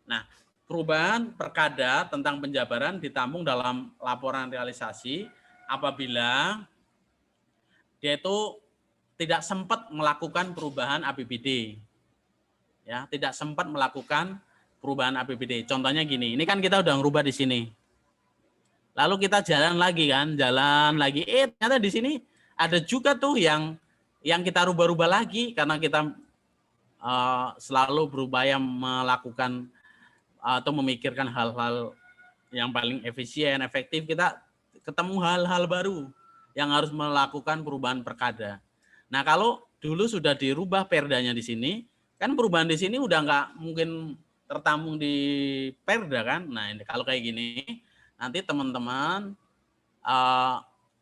Speaker 1: Nah, perubahan perkada tentang penjabaran ditampung dalam laporan realisasi apabila dia itu tidak sempat melakukan perubahan APBD. Ya, tidak sempat melakukan perubahan APBD. Contohnya gini, ini kan kita udah ngerubah di sini. Lalu kita jalan lagi. Ternyata di sini ada juga tuh yang kita rubah-rubah lagi karena kita selalu berupaya melakukan atau memikirkan hal-hal yang paling efisien, efektif. Kita ketemu hal-hal baru yang harus melakukan perubahan perkada. Nah, kalau dulu sudah dirubah perdanya di sini, kan perubahan di sini udah nggak mungkin tertampung di perda kan. Nah, kalau kayak gini, nanti teman-teman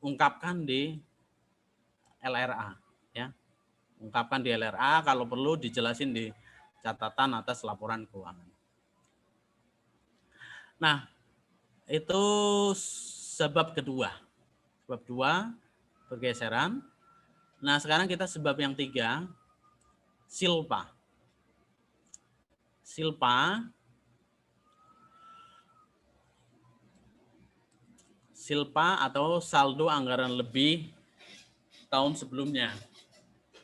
Speaker 1: ungkapkan di LRA. Ya. Ungkapkan di LRA, kalau perlu dijelasin di catatan atas laporan keuangan. Nah, itu sebab kedua. Sebab 2, pergeseran. Nah, sekarang kita sebab yang 3, silpa. Silpa atau saldo anggaran lebih tahun sebelumnya.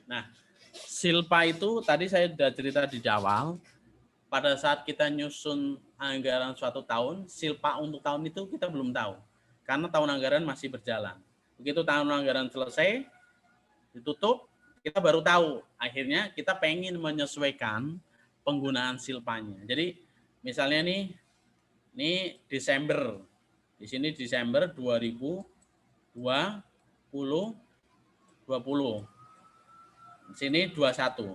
Speaker 1: Nah, silpa itu tadi saya sudah cerita di awal, pada saat kita nyusun anggaran suatu tahun, silpa untuk tahun itu kita belum tahu. Karena tahun anggaran masih berjalan. Begitu tahun anggaran selesai, ditutup, kita baru tahu. Akhirnya kita pengen menyesuaikan penggunaan silpanya. Jadi misalnya ini Desember. Di sini Desember 2020. Di sini 21.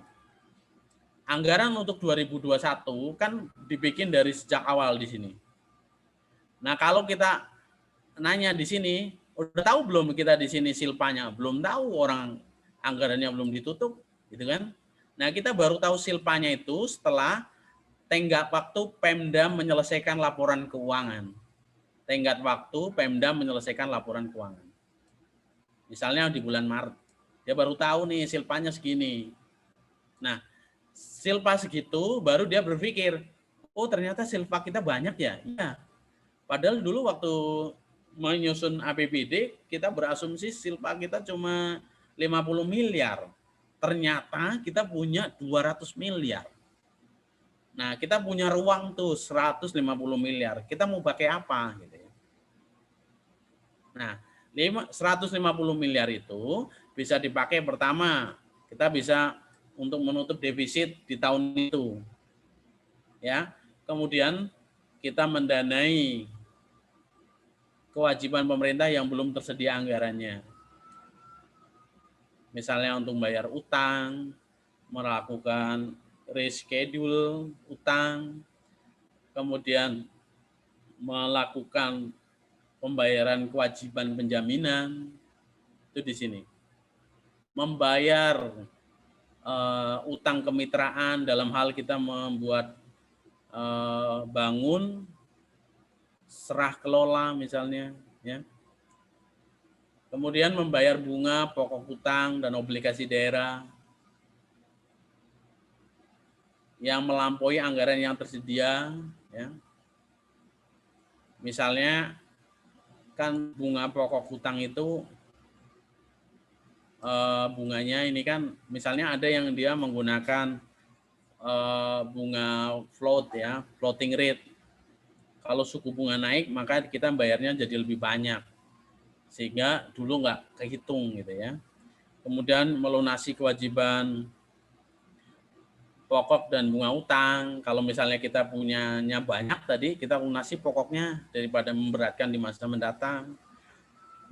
Speaker 1: Anggaran untuk 2021 kan dibikin dari sejak awal di sini. Nah, kalau kita nanya di sini, udah tahu belum kita di sini silpanya? Belum tahu, orang anggarannya belum ditutup, gitu kan? Nah, kita baru tahu silpanya itu setelah tenggat waktu Pemda menyelesaikan laporan keuangan. Misalnya di bulan Maret, dia baru tahu nih silpanya segini. Nah, silpa segitu baru dia berpikir, oh ternyata silpa kita banyak ya. Iya. Padahal dulu waktu menyusun APBD kita berasumsi silpa kita cuma 50 miliar. Ternyata kita punya 200 miliar. Nah, kita punya ruang tuh 150 miliar. Kita mau pakai apa gitu ya. Nah, 150 miliar itu bisa dipakai pertama, kita bisa untuk menutup defisit di tahun itu. Ya. kemudian kita mendanai kewajiban pemerintah yang belum tersedia anggarannya. Misalnya untuk membayar utang, melakukan reschedule utang, kemudian melakukan pembayaran kewajiban penjaminan, itu di sini. Membayar utang kemitraan dalam hal kita membuat bangun, serah kelola misalnya, ya. Kemudian membayar bunga, pokok hutang, dan obligasi daerah yang melampaui anggaran yang tersedia, ya. Misalnya kan bunga pokok hutang itu bunganya ini kan misalnya ada yang dia menggunakan bunga float ya, floating rate. Kalau suku bunga naik maka kita bayarnya jadi lebih banyak. Sehingga dulu nggak kehitung gitu ya. Kemudian melunasi kewajiban pokok dan bunga utang. Kalau misalnya kita punyanya banyak tadi, kita lunasi pokoknya daripada memberatkan di masa mendatang.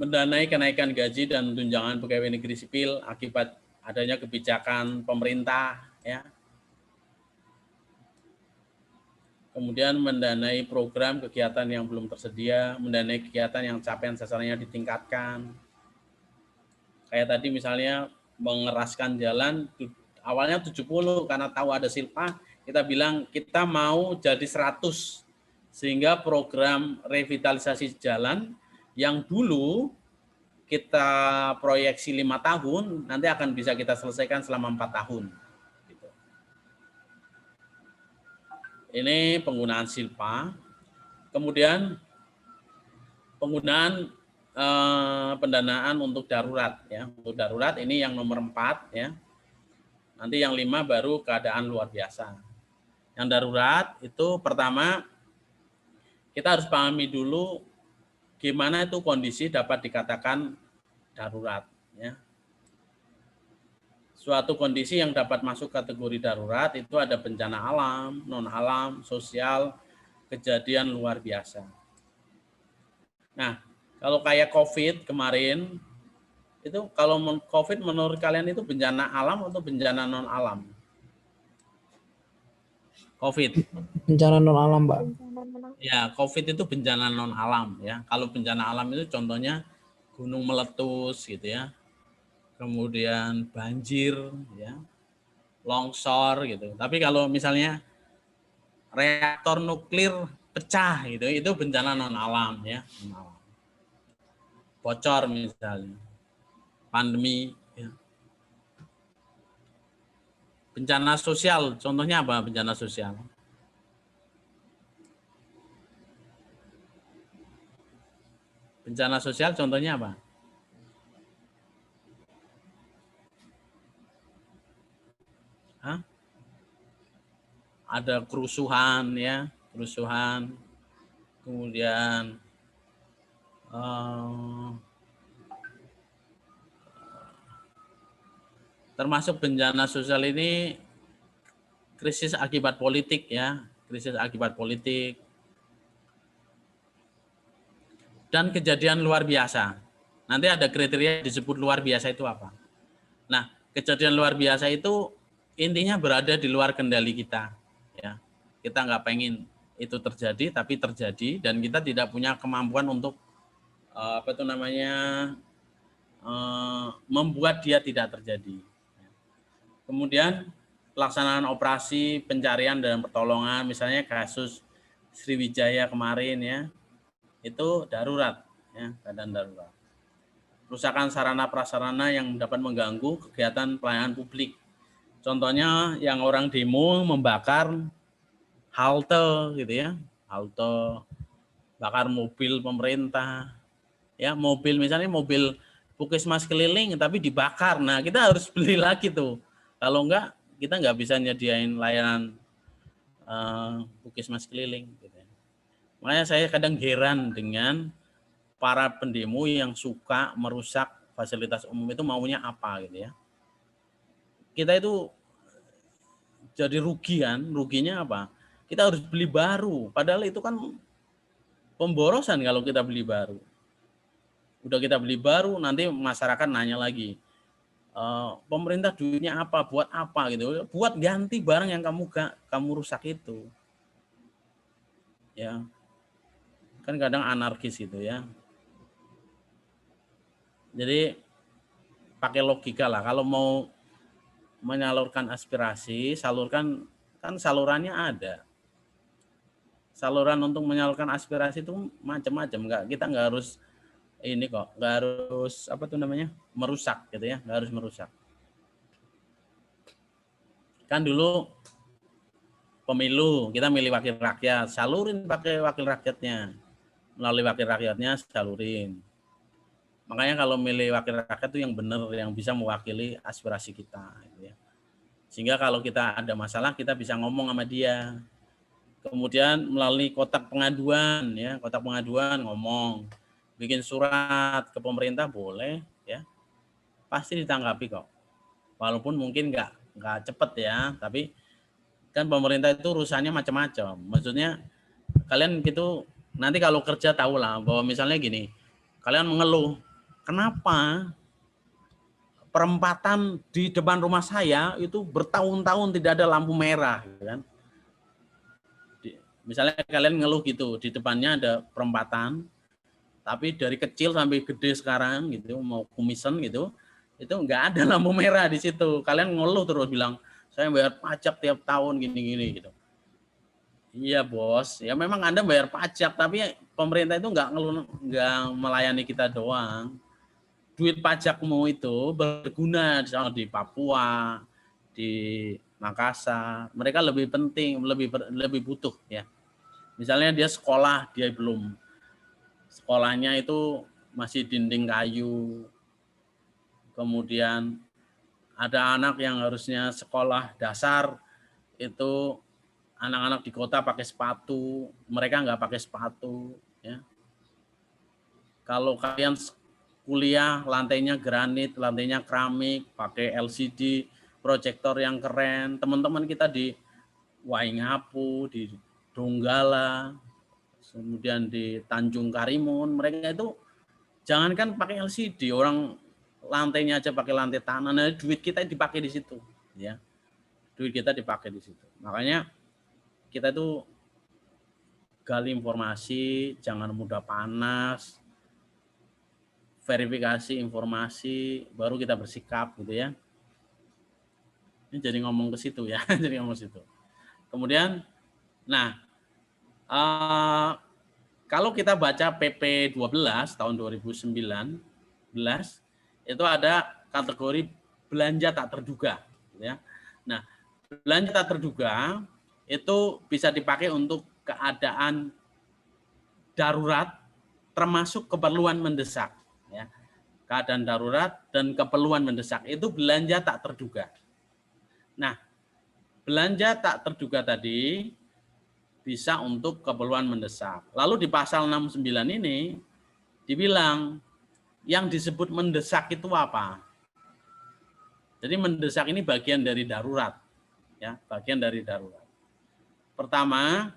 Speaker 1: Mendanai kenaikan gaji dan tunjangan pegawai negeri sipil akibat adanya kebijakan pemerintah, ya. Kemudian mendanai program kegiatan yang belum tersedia, mendanai kegiatan yang capaian sasarannya ditingkatkan. Kayak tadi misalnya mengeraskan jalan, awalnya 70 karena tahu ada silpa, kita bilang kita mau jadi 100. Sehingga program revitalisasi jalan yang dulu kita proyeksi 5 tahun, nanti akan bisa kita selesaikan selama 4 tahun. Gitu. Ini penggunaan silpa. Kemudian penggunaan pendanaan untuk darurat. Ya. Untuk darurat ini yang nomor 4. Ya. Nanti yang 5 baru keadaan luar biasa. Yang darurat itu pertama, kita harus pahami dulu gimana itu kondisi dapat dikatakan darurat. Ya. Suatu kondisi yang dapat masuk kategori darurat itu ada bencana alam, non-alam, sosial, kejadian luar biasa. Nah, kalau kayak COVID kemarin, itu kalau COVID menurut kalian itu bencana alam atau bencana non-alam? COVID.
Speaker 3: Bencana non-alam, Pak.
Speaker 1: Ya, COVID itu bencana non-alam ya. Kalau bencana alam itu contohnya gunung meletus gitu ya. Kemudian banjir ya. Longsor gitu. Tapi kalau misalnya reaktor nuklir pecah gitu, itu bencana non alam ya, bocor misalnya, pandemi. Ya. Bencana sosial, contohnya apa bencana sosial? Bencana sosial contohnya apa? Hah? Ada kerusuhan ya, kerusuhan, kemudian termasuk bencana sosial ini krisis akibat politik ya, krisis akibat politik dan kejadian luar biasa. Nanti ada kriteria disebut luar biasa itu apa. Nah, kejadian luar biasa itu intinya berada di luar kendali kita. Ya, kita nggak pengen itu terjadi, tapi terjadi dan kita tidak punya kemampuan untuk membuat dia tidak terjadi. Kemudian pelaksanaan operasi pencarian dan pertolongan, misalnya kasus Sriwijaya kemarin ya, itu darurat, ya, keadaan darurat. Kerusakan sarana prasarana yang dapat mengganggu kegiatan pelayanan publik. Contohnya yang orang demo membakar halte gitu ya, halte, bakar mobil pemerintah, ya mobil misalnya mobil puskesmas keliling tapi dibakar. Nah kita harus beli lagi tuh. Kalau enggak kita nggak bisa nyediain layanan puskesmas keliling. Gitu. Makanya saya kadang heran dengan para pendemo yang suka merusak fasilitas umum itu maunya apa gitu ya. Kita itu jadi rugi kan, ruginya apa? kita harus beli baru. Padahal itu kan pemborosan kalau kita beli baru. Udah kita beli baru, nanti masyarakat nanya lagi, pemerintah duitnya apa, buat apa gitu? Buat ganti barang yang kamu rusak itu. Ya, kan kadang anarkis gitu ya. Jadi pakai logika lah. Kalau mau menyalurkan aspirasi, salurkan, kan salurannya ada. Saluran untuk menyalurkan aspirasi itu macam-macam. Kita nggak harus ini kok, nggak harus apa tuh namanya, merusak gitu ya, nggak harus merusak. Kan dulu pemilu kita milih wakil rakyat, salurin pakai wakil rakyatnya, melalui wakil rakyatnya salurin. Makanya kalau milih wakil rakyat itu yang benar, yang bisa mewakili aspirasi kita, gitu ya. Sehingga kalau kita ada masalah kita bisa ngomong sama dia. Kemudian melalui kotak pengaduan, ya, kotak pengaduan ngomong. Bikin surat ke pemerintah boleh, ya, pasti ditanggapi kok. Walaupun mungkin nggak cepet ya, tapi kan pemerintah itu urusannya macam-macam. Maksudnya kalian gitu nanti kalau kerja tahu lah bahwa misalnya gini, kalian mengeluh, kenapa perempatan di depan rumah saya itu bertahun-tahun tidak ada lampu merah, kan? Misalnya kalian ngeluh gitu, di depannya ada perempatan, tapi dari kecil sampai gede sekarang gitu, mau kumisen gitu, itu nggak ada lampu merah di situ. Kalian ngeluh terus bilang, saya bayar pajak tiap tahun gini-gini gitu. Iya bos, ya memang Anda bayar pajak, tapi pemerintah itu nggak melayani kita doang. Duit pajakmu itu berguna di Papua, di Makassar. Mereka lebih penting, lebih butuh ya. Misalnya dia sekolah, dia belum. Sekolahnya itu masih dinding kayu. Kemudian ada anak yang harusnya sekolah dasar, itu anak-anak di kota pakai sepatu, mereka nggak pakai sepatu. Ya. Kalau kalian kuliah lantainya granit, lantainya keramik, pakai LCD, proyektor yang keren, teman-teman kita di Waingapu, di Donggala, kemudian di Tanjung Karimun, mereka itu jangankan pakai LCD, orang lantainya aja pakai lantai tanah, nah duit kita dipakai di situ, ya. Duit kita dipakai di situ. Makanya kita itu gali informasi, jangan mudah panas, verifikasi informasi, baru kita bersikap gitu ya. Ini jadi ngomong ke situ ya, jadi ngomong ke situ. Kemudian, nah, kalau kita baca PP 12 tahun 2019, itu ada kategori belanja tak terduga. Ya. Nah, belanja tak terduga itu bisa dipakai untuk keadaan darurat, termasuk keperluan mendesak. Ya. Keadaan darurat dan keperluan mendesak itu belanja tak terduga. Nah, belanja tak terduga tadi bisa untuk keperluan mendesak. Lalu di pasal 69 ini dibilang yang disebut mendesak itu apa? Jadi mendesak ini bagian dari darurat, ya, bagian dari darurat. Pertama,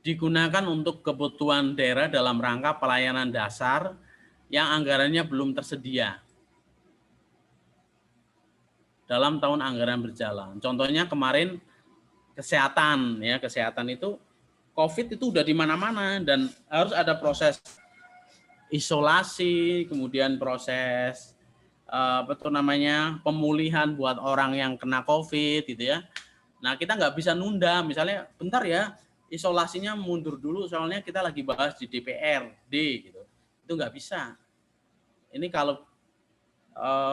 Speaker 1: digunakan untuk kebutuhan daerah dalam rangka pelayanan dasar yang anggarannya belum tersedia dalam tahun anggaran berjalan. Contohnya kemarin kesehatan, ya, kesehatan itu COVID itu udah di mana-mana dan harus ada proses isolasi, kemudian proses pemulihan buat orang yang kena COVID gitu ya. Nah kita nggak bisa nunda, misalnya bentar ya isolasinya mundur dulu soalnya kita lagi bahas di DPRD gitu, itu nggak bisa. Ini kalau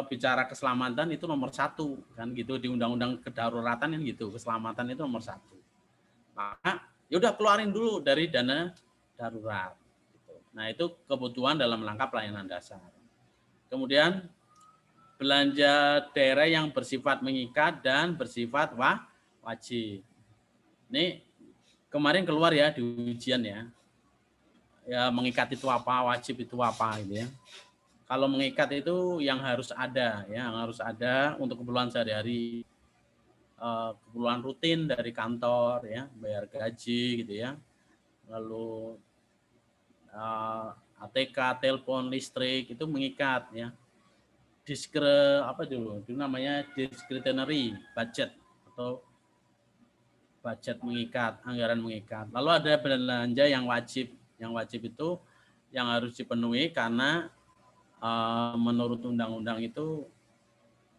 Speaker 1: bicara keselamatan itu nomor 1 kan gitu di undang-undang kedaruratan kan gitu, keselamatan itu nomor 1. Maka ya udah keluarin dulu dari dana darurat. Gitu. Nah itu kebutuhan dalam rangka pelayanan dasar. Kemudian belanja daerah yang bersifat mengikat dan bersifat wajib. Ini kemarin keluar ya di ujian ya. Ya mengikat itu apa, wajib itu apa gitu ya. Kalau mengikat itu yang harus ada ya, yang harus ada untuk keperluan sehari-hari. keperluan rutin dari kantor, ya, bayar gaji gitu ya, lalu ATK, telepon, listrik itu mengikat ya. Apa dulu? Itu namanya discretionary budget atau budget mengikat, anggaran mengikat. Lalu ada belanja yang wajib. Yang wajib itu yang harus dipenuhi karena menurut undang-undang itu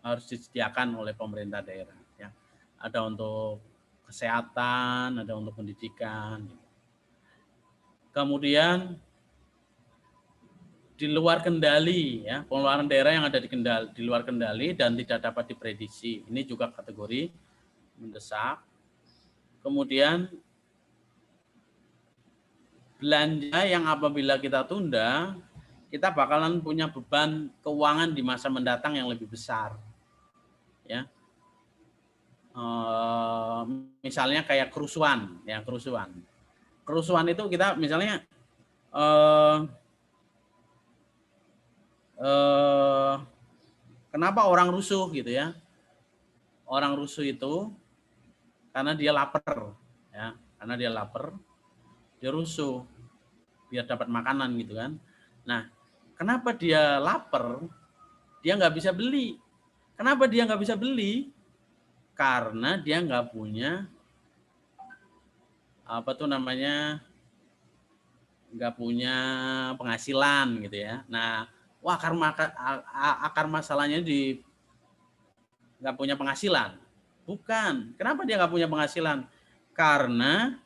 Speaker 1: harus disediakan oleh pemerintah daerah. Ya. Ada untuk kesehatan, ada untuk pendidikan. Kemudian di luar kendali, ya, pengeluaran daerah yang ada di luar kendali dan tidak dapat diprediksi. Ini juga kategori mendesak. Kemudian belanja yang apabila kita tunda, kita bakalan punya beban keuangan di masa mendatang yang lebih besar. Ya, misalnya kayak kerusuhan, ya kerusuhan. Kerusuhan itu kita misalnya kenapa orang rusuh gitu ya? Orang rusuh itu karena dia lapar, ya, karena dia lapar, dia rusuh biar dapat makanan gitu kan. Nah, kenapa dia lapar? Dia nggak bisa beli. Kenapa dia nggak bisa beli? Karena dia nggak punya nggak punya penghasilan gitu ya. Nah, wah akar masalahnya di nggak punya penghasilan. Bukan. Kenapa dia nggak punya penghasilan? Karena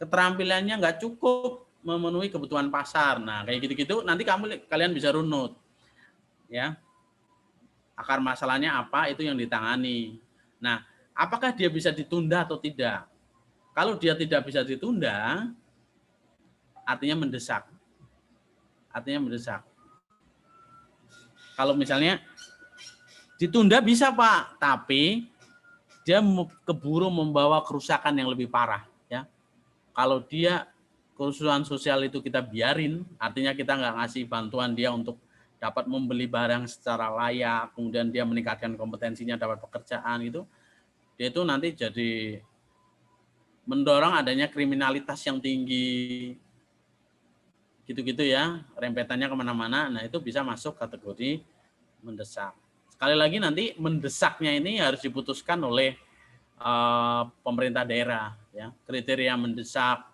Speaker 1: keterampilannya nggak cukup memenuhi kebutuhan pasar. Nah, kayak gitu-gitu nanti kalian bisa runut. Ya. Akar masalahnya apa, itu yang ditangani. Nah, apakah dia bisa ditunda atau tidak? Kalau dia tidak bisa ditunda, artinya mendesak. Artinya mendesak. Kalau misalnya ditunda bisa, Pak, tapi dia keburu membawa kerusakan yang lebih parah. Ya, kalau dia kerusuhan sosial itu kita biarin, artinya kita nggak ngasih bantuan dia untuk dapat membeli barang secara layak, kemudian dia meningkatkan kompetensinya dapat pekerjaan gitu, dia itu nanti jadi mendorong adanya kriminalitas yang tinggi, gitu-gitu ya, rempetannya kemana-mana. Nah, itu bisa masuk kategori mendesak. Sekali lagi nanti mendesaknya ini harus diputuskan oleh pemerintah daerah, ya, kriteria mendesak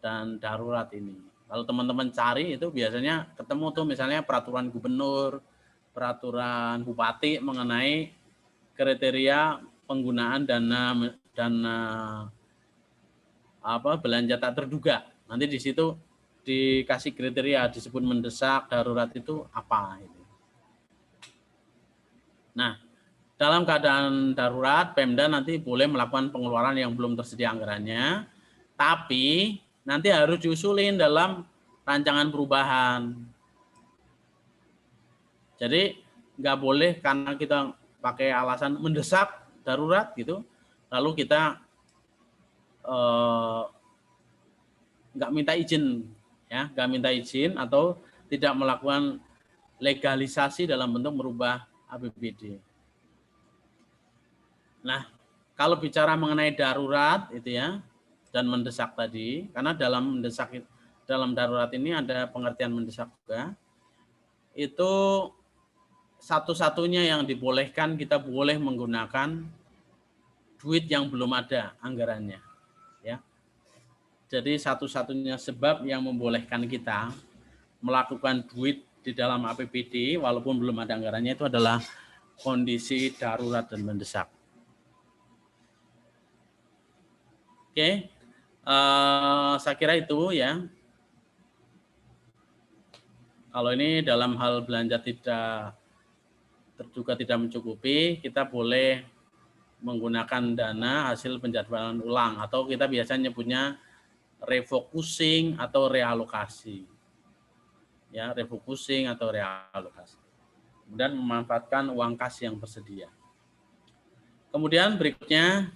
Speaker 1: dan darurat ini. Kalau teman-teman cari itu biasanya ketemu tuh misalnya peraturan gubernur, peraturan bupati mengenai kriteria penggunaan dana belanja tak terduga. Nanti di situ dikasih kriteria disebut mendesak, darurat itu apa itu. Nah, dalam keadaan darurat, Pemda nanti boleh melakukan pengeluaran yang belum tersedia anggarannya, tapi nanti harus diusulin dalam rancangan perubahan. Jadi nggak boleh karena kita pakai alasan mendesak, darurat gitu, lalu kita nggak minta izin, ya, nggak minta izin atau tidak melakukan legalisasi dalam bentuk merubah APBD. Nah, kalau bicara mengenai darurat itu ya dan mendesak tadi, karena dalam darurat ini ada pengertian mendesak juga, itu satu-satunya yang dibolehkan kita boleh menggunakan duit yang belum ada anggarannya, ya. Jadi satu-satunya sebab yang membolehkan kita melakukan duit di dalam APBD walaupun belum ada anggarannya itu adalah kondisi darurat dan mendesak. Oke, saya kira itu ya. Kalau ini dalam hal belanja tidak terduga tidak mencukupi, kita boleh menggunakan dana hasil penjadwalan ulang atau kita biasanya nyebutnya refocusing atau realokasi. Ya, refocusing atau realokasi. Kemudian memanfaatkan uang kas yang tersedia. Kemudian berikutnya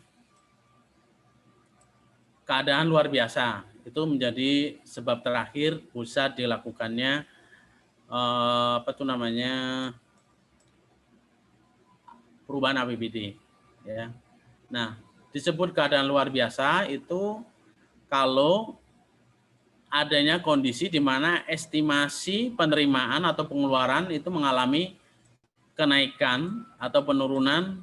Speaker 1: keadaan luar biasa. Itu menjadi sebab terakhir bisa dilakukannya perubahan APBD, ya. Nah, disebut keadaan luar biasa itu kalau adanya kondisi di mana estimasi penerimaan atau pengeluaran itu mengalami kenaikan atau penurunan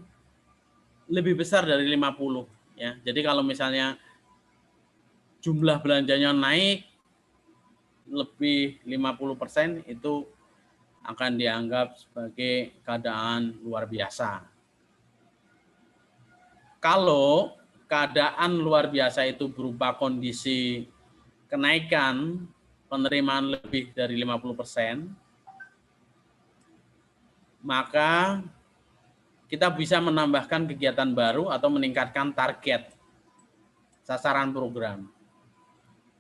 Speaker 1: lebih besar dari 50 ya. Jadi kalau misalnya jumlah belanjanya naik lebih 50% itu akan dianggap sebagai keadaan luar biasa. Kalau keadaan luar biasa itu berupa kondisi kenaikan penerimaan lebih dari 50%, maka kita bisa menambahkan kegiatan baru atau meningkatkan target sasaran program.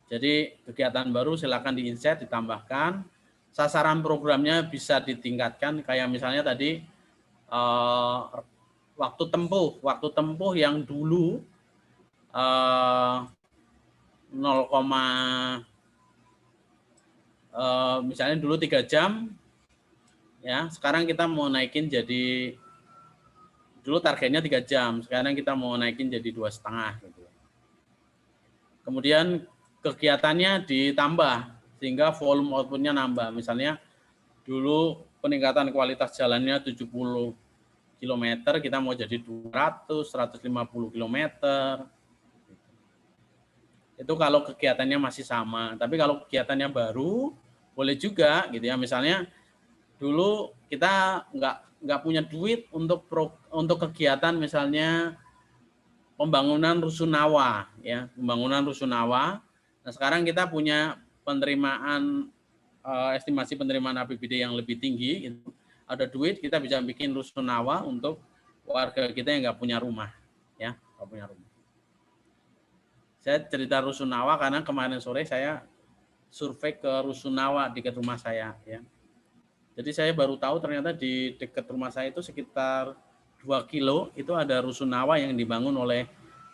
Speaker 1: Jadi kegiatan baru silakan di-insert, ditambahkan. Sasaran programnya bisa ditingkatkan, kayak misalnya tadi waktu tempuh yang dulu 0, misalnya dulu 3 jam, ya sekarang kita mau naikin jadi, dulu targetnya 3 jam, sekarang kita mau naikin jadi 2,5 gitu. Kemudian kegiatannya ditambah sehingga volume output-nya nambah. Misalnya dulu peningkatan kualitas jalannya 70 km, kita mau jadi 200, 150 km. Itu kalau kegiatannya masih sama. Tapi kalau kegiatannya baru, boleh juga gitu ya. Misalnya dulu kita nggak punya duit untuk kegiatan misalnya pembangunan rusunawa ya, pembangunan rusunawa. Nah, sekarang kita punya penerimaan estimasi penerimaan APBD yang lebih tinggi, gitu. Ada duit, kita bisa bikin rusunawa untuk warga kita yang nggak punya rumah, ya, nggak punya rumah. Saya cerita rusunawa karena kemarin sore saya survei ke rusunawa dekat rumah saya, ya. Jadi saya baru tahu ternyata di dekat rumah saya itu sekitar 2 kilo itu ada rusunawa yang dibangun oleh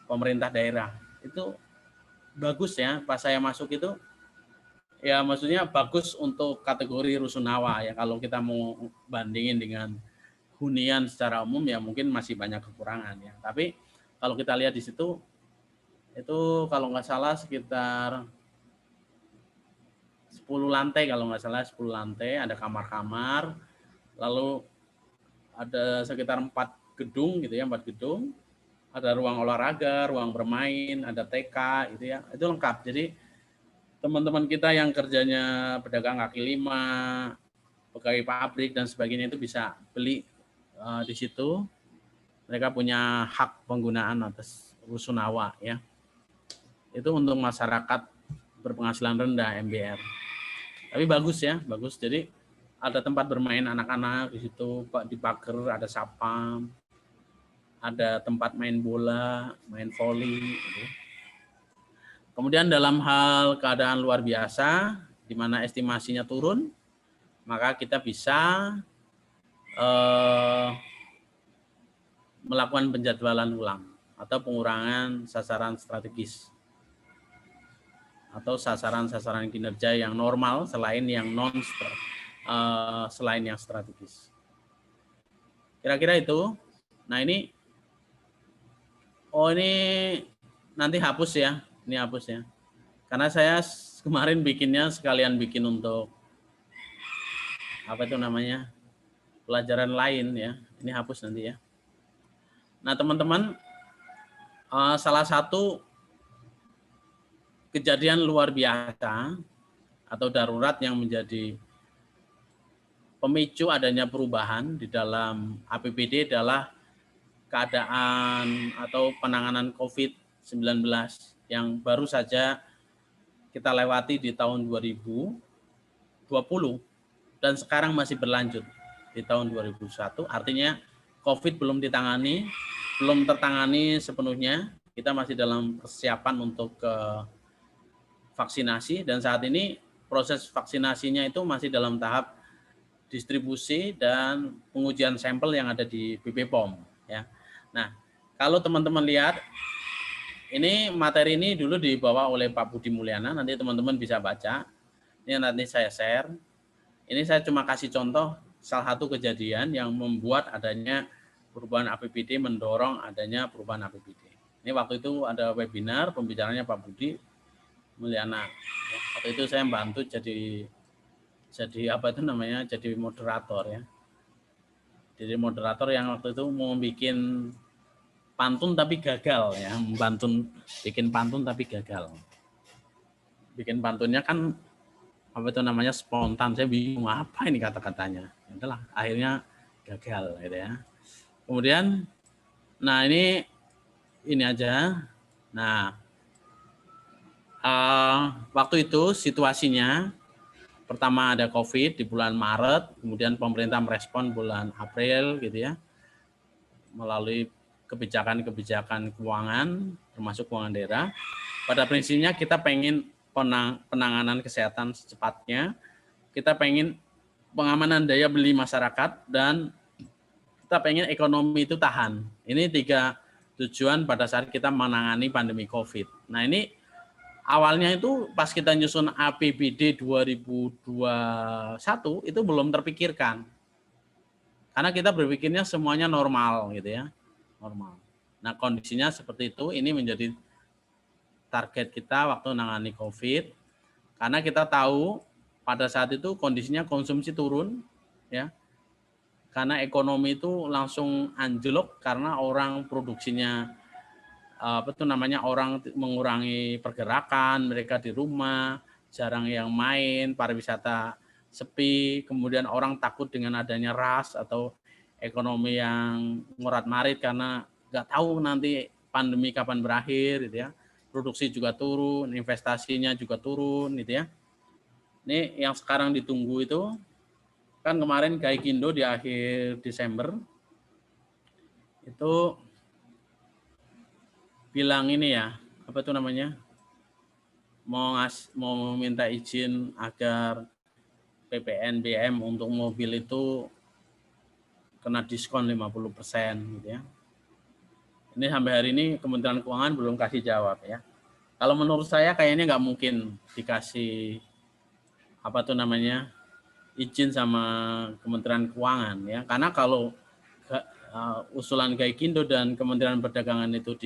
Speaker 1: pemerintah daerah. Itu bagus ya, pas saya masuk itu ya maksudnya bagus untuk kategori rusunawa ya. Kalau kita mau bandingin dengan hunian secara umum ya mungkin masih banyak kekurangan ya. Tapi kalau kita lihat di situ itu kalau nggak salah sekitar 10 lantai, kalau nggak salah 10 lantai, ada kamar-kamar, lalu ada sekitar 4 gedung gitu ya, 4 gedung, ada ruang olahraga, ruang bermain, ada TK gitu ya, itu lengkap. Jadi teman-teman kita yang kerjanya pedagang kaki lima, pegawai pabrik dan sebagainya itu bisa beli di situ. Mereka punya hak penggunaan atas rusunawa ya. Itu untuk masyarakat berpenghasilan rendah MBR. Tapi bagus ya, bagus. Jadi ada tempat bermain anak-anak di situ, di pagar ada sapam, ada tempat main bola, main voli. Gitu. Kemudian dalam hal keadaan luar biasa, di mana estimasinya turun, maka kita bisa melakukan penjadwalan ulang atau pengurangan sasaran strategis atau sasaran-sasaran kinerja yang normal selain yang selain yang strategis. Kira-kira itu. Nah ini nanti hapus ya, ini hapus ya. Karena saya kemarin bikinnya sekalian bikin untuk apa itu namanya pelajaran lain ya. Ini hapus nanti ya. Nah teman-teman, salah satu kejadian luar biasa atau darurat yang menjadi pemicu adanya perubahan di dalam APBD adalah keadaan atau penanganan COVID-19 yang baru saja kita lewati di tahun 2020 dan sekarang masih berlanjut di tahun 2021. Artinya COVID belum tertangani sepenuhnya. Kita masih dalam persiapan untuk vaksinasi dan saat ini proses vaksinasinya itu masih dalam tahap distribusi dan pengujian sampel yang ada di BPOM ya. Nah, kalau teman-teman lihat ini materi ini dulu dibawa oleh Pak Budi Mulyana, nanti teman-teman bisa baca. Ini nanti saya share. Ini saya cuma kasih contoh salah satu kejadian yang membuat adanya perubahan APBD mendorong adanya perubahan APBD. Ini waktu itu ada webinar, pembicaranya Pak Budi Mulyana. Waktu itu saya membantu jadi apa itu namanya, jadi moderator ya. Jadi moderator yang waktu itu mau bikin pantun tapi gagal ya, bikin pantun tapi gagal. Bikin pantunnya kan apa itu namanya spontan, saya bingung apa ini kata-katanya. Itulah akhirnya gagal gitu ya. Kemudian nah ini aja. Nah, waktu itu situasinya pertama ada COVID di bulan Maret, kemudian pemerintah merespon bulan April gitu ya, melalui kebijakan-kebijakan keuangan, termasuk keuangan daerah. Pada prinsipnya kita pengen penanganan kesehatan secepatnya, kita pengen pengamanan daya beli masyarakat, dan kita pengen ekonomi itu tahan. Ini 3 tujuan pada saat kita menangani pandemi COVID. Nah ini awalnya itu pas kita nyusun APBD 2021 itu belum terpikirkan. Karena kita berpikirnya semuanya normal gitu ya. Normal. Nah kondisinya seperti itu, ini menjadi target kita waktu menangani COVID. Karena kita tahu pada saat itu kondisinya konsumsi turun ya. Karena ekonomi itu langsung anjlok karena orang produksinya orang mengurangi pergerakan, mereka di rumah, jarang yang main, pariwisata sepi, kemudian orang takut dengan adanya ras atau ekonomi yang morat-marit karena nggak tahu nanti pandemi kapan berakhir gitu ya. Produksi juga turun, investasinya juga turun gitu ya. Ini yang sekarang ditunggu itu kan kemarin Gaikindo di akhir Desember itu bilang ini ya, apa itu namanya, mau minta izin agar PPNBM untuk mobil itu kena diskon 50% gitu ya. Ini sampai hari ini Kementerian Keuangan belum kasih jawab ya. Kalau menurut saya kayaknya nggak mungkin dikasih apa tuh namanya izin sama Kementerian Keuangan ya, karena kalau usulan Gaikindo dan Kementerian Perdagangan itu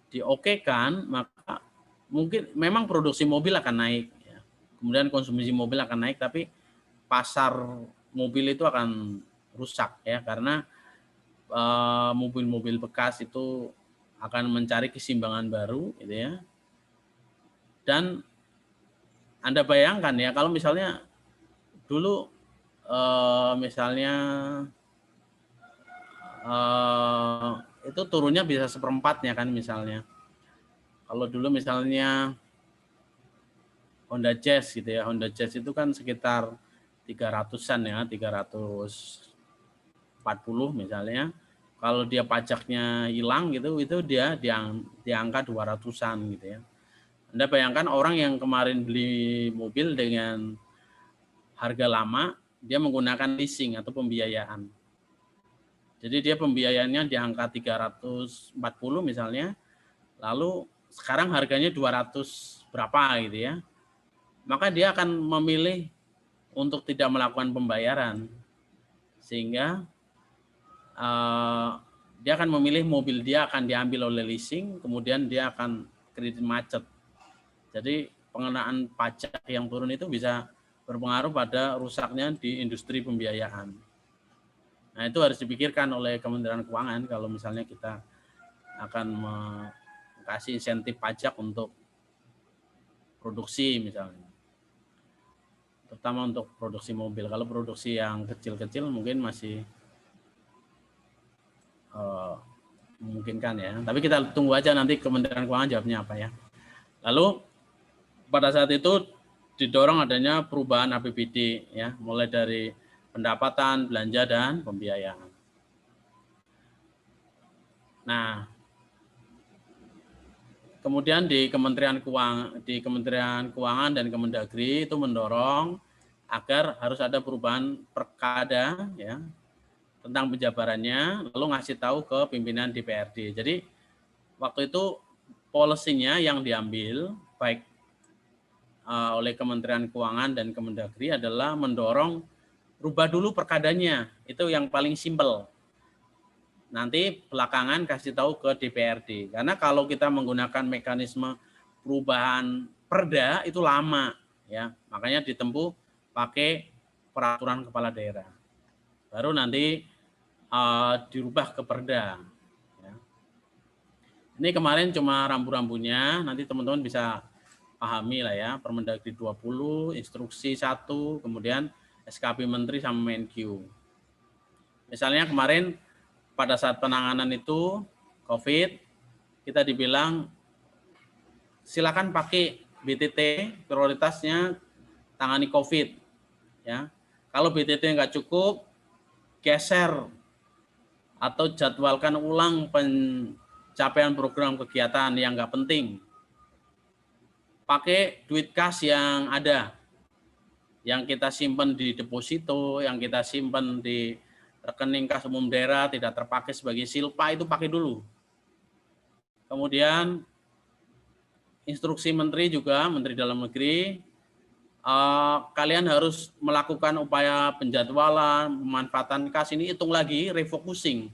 Speaker 1: diokekan, maka mungkin memang produksi mobil akan naik ya. Kemudian konsumsi mobil akan naik, tapi pasar mobil itu akan rusak ya, karena mobil-mobil bekas itu akan mencari keseimbangan baru gitu ya. Dan Anda bayangkan ya, kalau misalnya dulu misalnya itu turunnya bisa 1/4-nya kan misalnya. Kalau dulu misalnya Honda Jazz gitu ya, Honda Jazz itu kan sekitar 300-an ya, 340 misalnya. Kalau dia pajaknya hilang gitu, itu dia di angka 200-an gitu ya. Anda bayangkan orang yang kemarin beli mobil dengan harga lama, dia menggunakan leasing atau pembiayaan. Jadi dia pembiayaannya di angka 340 misalnya, lalu sekarang harganya 200 berapa gitu ya. Maka dia akan memilih untuk tidak melakukan pembayaran. Sehingga dia akan memilih mobil dia akan diambil oleh leasing, kemudian dia akan kredit macet. Jadi pengenaan pajak yang turun itu bisa berpengaruh pada rusaknya di industri pembiayaan. Nah itu harus dipikirkan oleh Kementerian Keuangan kalau misalnya kita akan kasih insentif pajak untuk produksi misalnya. Terutama untuk produksi mobil. Kalau produksi yang kecil-kecil mungkin masih memungkinkan ya. Tapi kita tunggu aja nanti Kementerian Keuangan jawabnya apa ya. Lalu pada saat itu didorong adanya perubahan APBD ya, mulai dari pendapatan, belanja, dan pembiayaan. Nah, kemudian di Kementerian Keuangan dan Kemendagri itu mendorong agar harus ada perubahan perkada ya tentang penjabarannya, lalu ngasih tahu ke pimpinan DPRD. Jadi waktu itu polisinya yang diambil baik oleh Kementerian Keuangan dan Kemendagri adalah mendorong rubah dulu perkadanya, itu yang paling simpel. nanti belakangan kasih tahu ke DPRD. Karena kalau kita menggunakan mekanisme perubahan perda itu lama, ya. Makanya ditempuh pakai peraturan kepala daerah. Baru nanti dirubah ke perda. Ya. Ini kemarin cuma rambu-rambunya, nanti teman-teman bisa pahami lah ya, Permendagri 20, instruksi 1, kemudian SKP Menteri sama Menkyu. Misalnya kemarin pada saat penanganan itu COVID, kita dibilang silakan pakai BTT, prioritasnya tangani COVID. Ya, kalau BTT nggak cukup, geser atau jadwalkan ulang pencapaian program kegiatan yang nggak penting. Pakai duit kas yang ada, yang kita simpan di deposito, yang kita simpan di rekening kas umum daerah tidak terpakai sebagai silpa, itu pakai dulu. Kemudian instruksi menteri juga, Menteri Dalam Negeri, kalian harus melakukan upaya penjadwalan, pemanfaatan kas ini, hitung lagi, refocusing.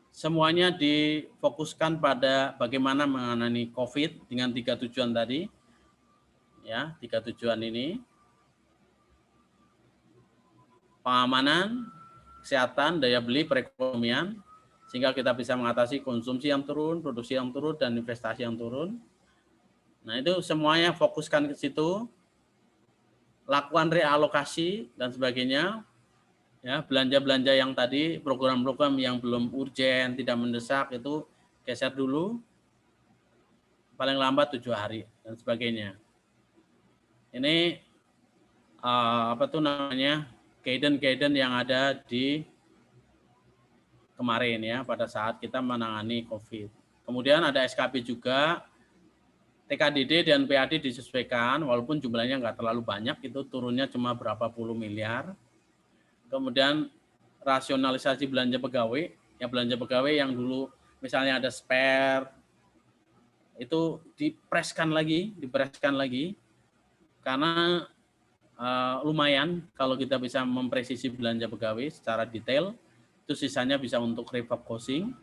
Speaker 1: Semuanya difokuskan pada bagaimana menangani COVID dengan 3 tujuan tadi. Ya, 3 tujuan ini. Pengamanan, kesehatan, daya beli, perekonomian, sehingga kita bisa mengatasi konsumsi yang turun, produksi yang turun, dan investasi yang turun. Nah, itu semuanya fokuskan ke situ, lakukan realokasi, dan sebagainya. Ya, belanja-belanja yang tadi, program-program yang belum urgen, tidak mendesak, itu geser dulu, paling lambat 7 hari, dan sebagainya. Ini, guidance yang ada di kemarin ya, pada saat kita menangani COVID. Kemudian ada SKP juga, TKDD dan PAD disesuaikan, walaupun jumlahnya nggak terlalu banyak, itu turunnya cuma berapa puluh miliar. Kemudian rasionalisasi belanja pegawai, ya belanja pegawai yang dulu misalnya ada spare, itu dipreskan lagi, karena lumayan kalau kita bisa mempresisi belanja pegawai secara detail, itu sisanya bisa untuk refocusing.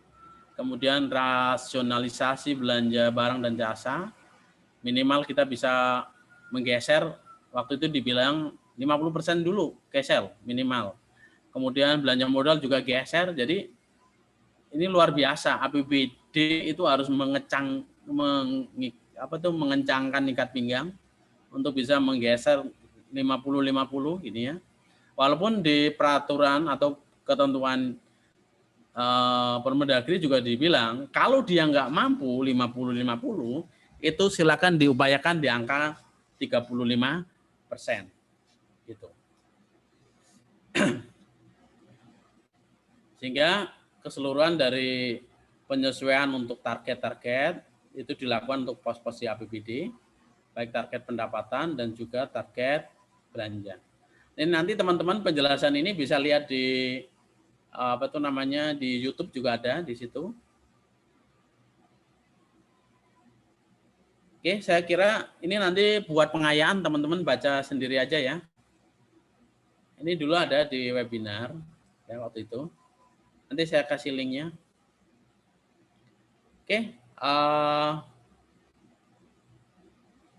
Speaker 1: Kemudian rasionalisasi belanja barang dan jasa, minimal kita bisa menggeser, waktu itu dibilang 50% dulu geser minimal. Kemudian belanja modal juga geser, jadi ini luar biasa, APBD itu harus mengencangkan ikat pinggang untuk bisa menggeser 50-50 gini ya. Walaupun di peraturan atau ketentuan Permendagri juga dibilang kalau dia nggak mampu 50-50 itu silakan diupayakan di angka 35%. Gitu. Sehingga keseluruhan dari penyesuaian untuk target-target itu dilakukan untuk pos-pos di APBD, baik target pendapatan dan juga target belanja. Ini nanti teman-teman penjelasan ini bisa lihat di di YouTube juga ada di situ. Oke, saya kira ini nanti buat pengayaan teman-teman baca sendiri aja ya. Ini dulu ada di webinar ya waktu itu. Nanti saya kasih linknya. Oke,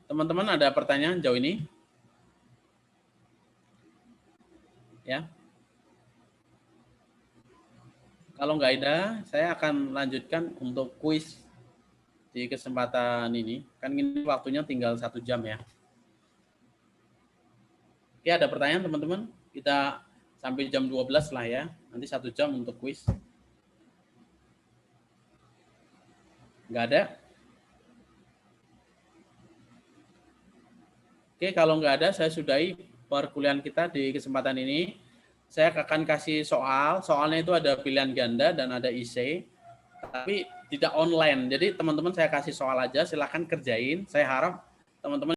Speaker 1: teman-teman ada pertanyaan jauh ini? Ya. Kalau nggak ada, saya akan lanjutkan untuk kuis di kesempatan ini. Kan ini waktunya tinggal 1 jam ya. Oke, ada pertanyaan teman-teman? Kita sampai jam 12 lah ya. Nanti 1 jam untuk kuis. Nggak ada? Oke, kalau nggak ada, saya sudahi perkuliahan kita di kesempatan ini. Saya akan kasih soalnya itu ada pilihan ganda dan ada IC, tapi tidak online. Jadi teman-teman saya kasih soal aja, silahkan kerjain. Saya harap teman-teman